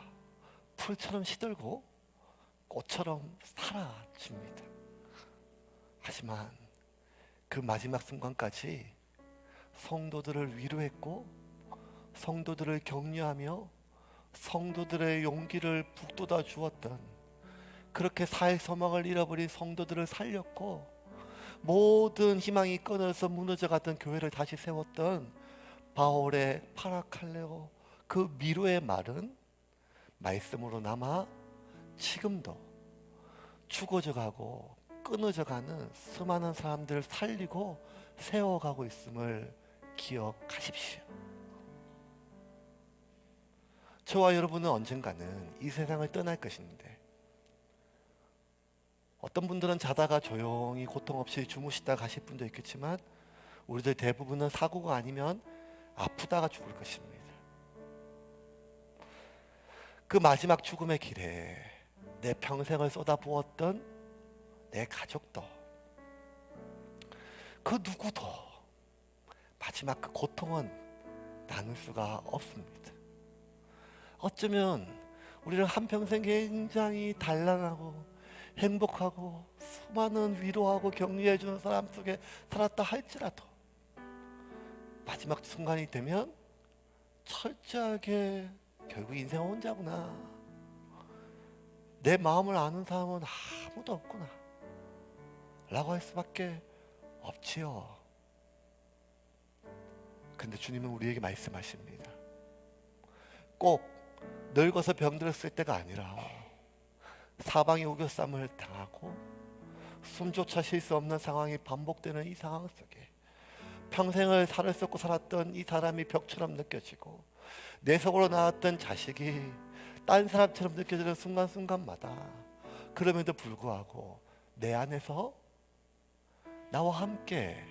풀처럼 시들고 꽃처럼 사라집니다. 하지만 그 마지막 순간까지 성도들을 위로했고 성도들을 격려하며 성도들의 용기를 북돋아 주었던, 그렇게 사회 소망을 잃어버린 성도들을 살렸고 모든 희망이 끊어서 무너져갔던 교회를 다시 세웠던 바울의 파라칼레오, 그 미로의 말은 말씀으로 남아 지금도 죽어져가고 끊어져가는 수많은 사람들을 살리고 세워가고 있음을 기억하십시오. 저와 여러분은 언젠가는 이 세상을 떠날 것인데, 어떤 분들은 자다가 조용히 고통 없이 주무시다 가실 분도 있겠지만 우리들 대부분은 사고가 아니면 아프다가 죽을 것입니다. 그 마지막 죽음의 길에 내 평생을 쏟아부었던 내 가족도, 그 누구도 마지막 그 고통은 나눌 수가 없습니다. 어쩌면 우리는 한평생 굉장히 단란하고 행복하고 수많은 위로하고 격려해주는 사람 속에 살았다 할지라도 마지막 순간이 되면 철저하게 결국 인생은 혼자구나, 내 마음을 아는 사람은 아무도 없구나 라고 할 수밖에 없지요. 근데 주님은 우리에게 말씀하십니다. 꼭 늙어서 병들었을 때가 아니라 사방이 우겨쌈을 당하고 숨조차 쉴 수 없는 상황이 반복되는 이 상황 속에 평생을 살을 썩고 살았던 이 사람이 벽처럼 느껴지고 내 속으로 낳았던 자식이 딴 사람처럼 느껴지는 순간순간마다, 그럼에도 불구하고 내 안에서 나와 함께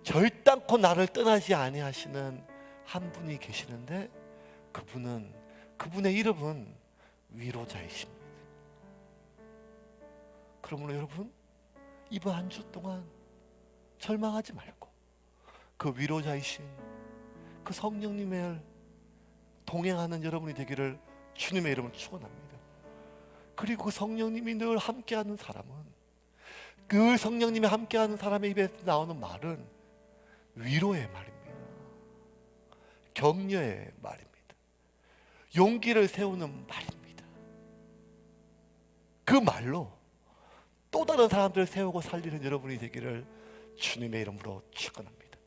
절단코 나를 떠나지 아니하시는 한 분이 계시는데, 그분의 이름은 위로자이십니다. 그러므로 여러분, 이번 한 주 동안 절망하지 말고 그 위로자이신 그 성령님을 동행하는 여러분이 되기를 주님의 이름을 축원합니다. 그리고 성령님이 늘 함께하는 사람은, 그 성령님이 함께하는 사람의 입에서 나오는 말은 위로의 말입니다. 격려의 말입니다. 용기를 세우는 말입니다. 그 말로 또 다른 사람들을 세우고 살리는 여러분이 되기를 주님의 이름으로 축원합니다.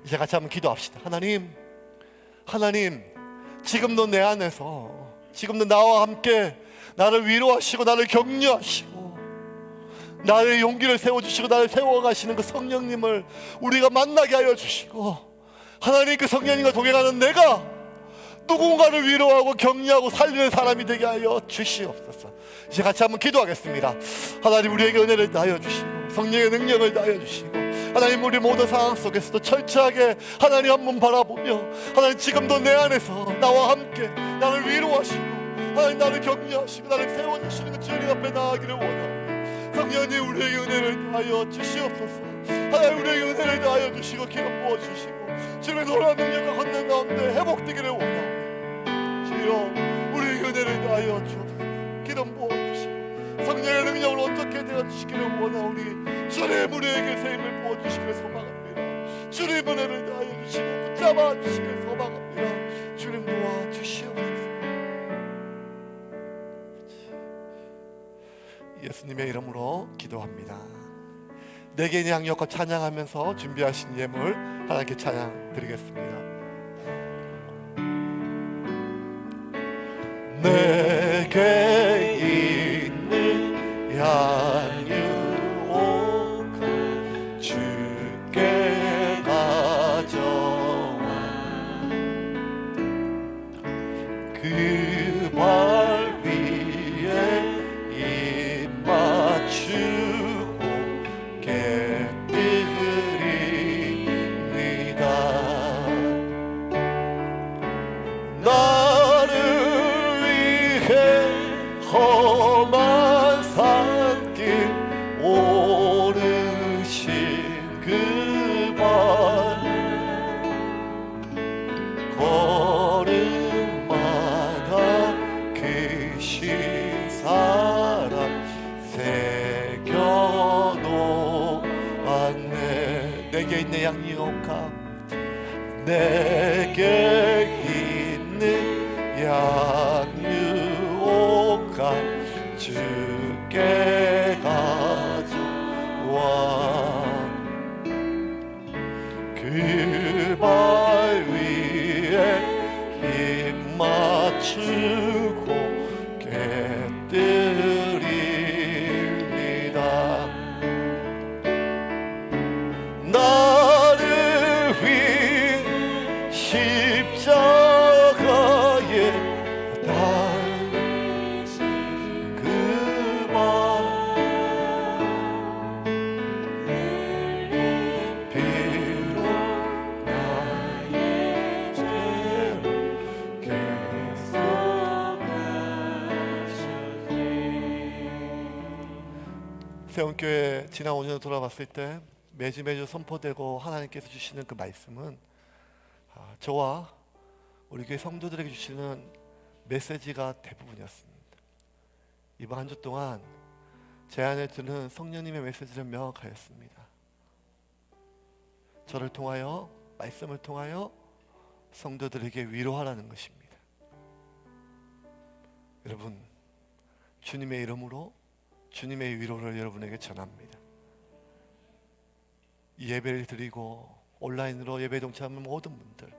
이제 같이 한번 기도합시다. 하나님, 지금도 내 안에서, 지금도 나와 함께 나를 위로하시고 나를 격려하시고 나의 용기를 세워주시고 나를 세워가시는 그 성령님을 우리가 만나게 하여 주시고, 하나님 그 성령님과 동행하는 내가 누군가를 위로하고 격려하고 살리는 사람이 되게 하여 주시옵소서. 이제 같이 한번 기도하겠습니다. 하나님, 우리에게 은혜를 다하여 주시고 성령의 능력을 다하여 주시고, 하나님 우리 모든 상황 속에서도 철저하게 하나님 한번 바라보며, 하나님 지금도 내 안에서 나와 함께 나를 위로하시고 하나님 나를 격려하시고 나를 세워주시는 그 주님 앞에 나아가기를 원합니다. 성령님 우리에게 은혜를 다하여 주시옵소서. 하나님 우리에게 은혜를 다하여 주시고 기름 부어주시고 주님의 놀라운 능력과 권능 가운데 회복되기를 원합니다. 주여, 우리에게 은혜를 다하여 주옵소서. 기름 부어주시고 성령의 능력을 어떻게 되어주시기를 원하오니 주님 우리에게 새 힘을 부어주시기를 소망합니다. 주님 은혜를 다하여 주시고 붙잡아 주시기를 소망합니다. 주님 도와주시옵소서. 예수님의 이름으로 기도합니다. 네 개의 양력과 찬양하면서 준비하신 예물 하나님께 찬양 드리겠습니다. 내게 있는 양육옥 주께 가져와 그 발 위에 입 맞추고 깨뜨립니다. 나를 위해 험한 산길 오르신 그 발 걸음마다 크신 사랑 새겨놓았네. 내게 있는 양육옥아, 내게 있는 양육옥아 주께 가져와 그 발 위에 입 맞추고 깨뜨립니다. 나를 위해 십자가에 달리신 그 발 비로 나의 죄를 객송하셨네. 세운교회 지난 5년을 돌아봤을 때 매주 선포되고 하나님께서 주시는 그 말씀은 저와 우리 교회 성도들에게 주시는 메시지가 대부분이었습니다. 이번 한 주 동안 제 안에 드는 성령님의 메시지를 명확하였습니다. 저를 통하여, 말씀을 통하여 성도들에게 위로하라는 것입니다. 여러분, 주님의 이름으로 주님의 위로를 여러분에게 전합니다. 이 예배를 드리고 온라인으로 예배에 동참하는 모든 분들,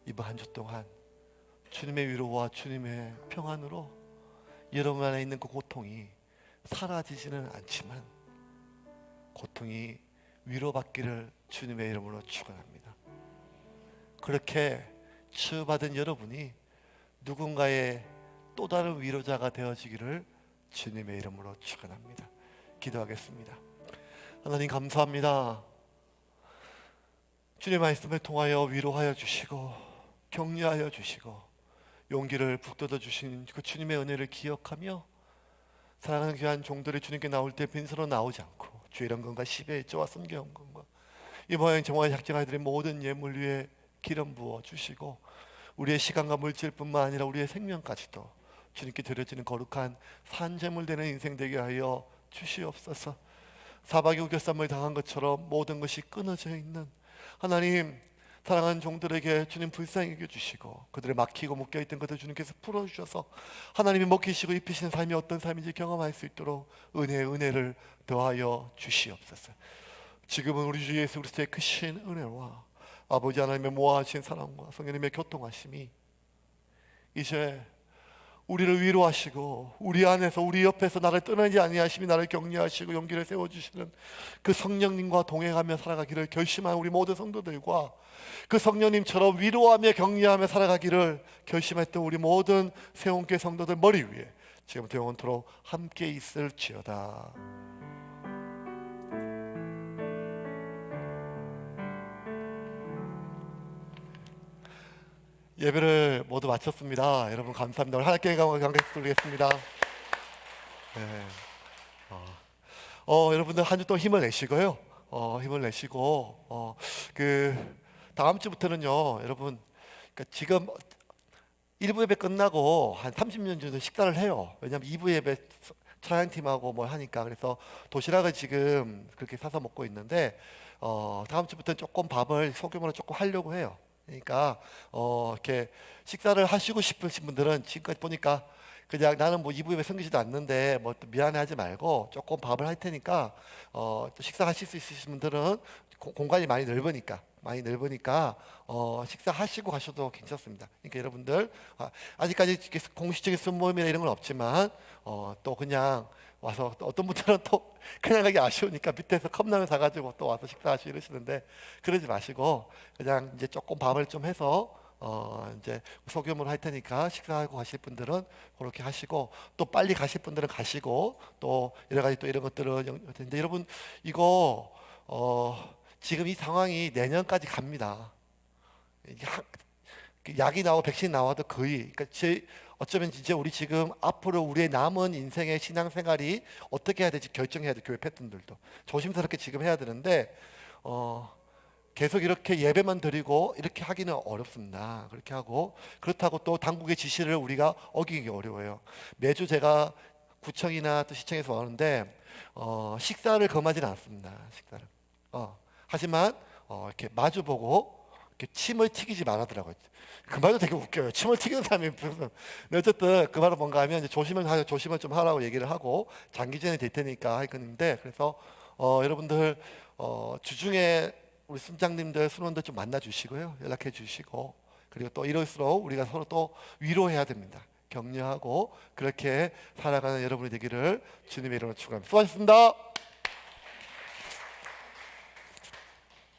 이번 한 주 동안 주님의 위로와 주님의 평안으로 여러분 안에 있는 그 고통이 사라지지는 않지만 고통이 위로받기를 주님의 이름으로 축원합니다. 그렇게 치유받은 여러분이 누군가의 또 다른 위로자가 되어지기를 주님의 이름으로 축원합니다. 기도하겠습니다. 하나님 감사합니다. 주님의 말씀을 통하여 위로하여 주시고 격려하여 주시고 용기를 북돋아 주신 그 주님의 은혜를 기억하며 사랑하는 귀한 종들이 주님께 나올 때 빈손으로 나오지 않고 주의 영광과 십의 일조와 선교 영광과 이 모양 정말 작정하여 드린 모든 예물 위에 기름 부어 주시고 우리의 시간과 물질뿐만 아니라 우리의 생명까지도 주님께 드려지는 거룩한 산제물 되는 인생 되게 하여 주시옵소서. 사박이 우겨쌈을 당한 것처럼 모든 것이 끊어져 있는 하나님, 사랑하는 종들에게 주님 불쌍히 여겨주시고 그들의 막히고 묶여있던 것들 주님께서 풀어주셔서 하나님이 먹히시고 입히시는 삶이 어떤 삶인지 경험할 수 있도록 은혜를 더하여 주시옵소서. 지금은 우리 주 예수 그리스도의 크신 은혜와 아버지 하나님의 모아하신 사랑과 성령님의 교통하심이 이제 우리를 위로하시고 우리 안에서 우리 옆에서 나를 떠나지 아니하심이 나를 격려하시고 용기를 세워주시는 그 성령님과 동행하며 살아가기를 결심한 우리 모든 성도들과 그 성령님처럼 위로하며 격려하며 살아가기를 결심했던 우리 모든 새온교회 성도들 머리 위에 지금부터 영원토록 함께 있을지어다. 예배를 모두 마쳤습니다. 여러분 감사합니다. 오늘 하나님께 감격 드리겠습니다. 네. 여러분들 한 주 동안 힘을 내시고요. 힘을 내시고 그 다음 주부터는요, 여러분, 그러니까 지금 1부 예배 끝나고 한 30년 정도 식사를 해요. 왜냐하면 2부 예배 찬양팀하고 뭐 하니까. 그래서 도시락을 지금 그렇게 사서 먹고 있는데 다음 주부터는 조금 밥을 소규모로 조금 하려고 해요. 그러니까 이렇게 식사를 하시고 싶으신 분들은 지금까지 보니까 그냥 나는 뭐 2부 예배 섬기지도 않는데 뭐 또 미안해하지 말고 조금 밥을 할 테니까 또 식사하실 수 있으신 분들은 공간이 많이 넓으니까 식사하시고 가셔도 괜찮습니다. 그러니까 여러분들 아직까지 공식적인 순모임이나 이런 건 없지만 또 그냥 와서 또 어떤 분들은 또 그냥 가기 아쉬우니까 밑에서 컵라면 사가지고 또 와서 식사하시고 이러시는데 그러지 마시고 그냥 이제 조금 밥을 좀 해서 이제 소규모로 할 테니까 식사하고 가실 분들은 그렇게 하시고 또 빨리 가실 분들은 가시고 또 여러 가지 또 이런 것들은 근데 여러분 이거 지금 이 상황이 내년까지 갑니다. 약이 나오고 백신 나와도 거의 그러니까 어쩌면 진짜 우리 지금 앞으로 우리의 남은 인생의 신앙생활이 어떻게 해야 될지 결정해야 돼. 교회 패턴들도 조심스럽게 지금 해야 되는데 계속 이렇게 예배만 드리고 이렇게 하기는 어렵습니다. 그렇게 하고 그렇다고 또 당국의 지시를 우리가 어기기 어려워요. 매주 제가 구청이나 또 시청에서 오는데 식사를 금하지는 않습니다. 식사를 하지만 이렇게 마주보고 이렇게 침을 튀기지 말라더라고요. 그 말도 되게 웃겨요. 침을 튀기는 사람이 무슨. 어쨌든 그 말은 뭔가 하면 이제 조심을 좀 하라고 얘기를 하고 장기전이 될 테니까 했는데 그래서 여러분들 주중에 우리 순장님들 순원들 좀 만나 주시고요. 연락해 주시고 그리고 또 이럴수록 우리가 서로 또 위로해야 됩니다. 격려하고 그렇게 살아가는 여러분이 되기를 주님의 이름으로 축원합니다. 수고하셨습니다.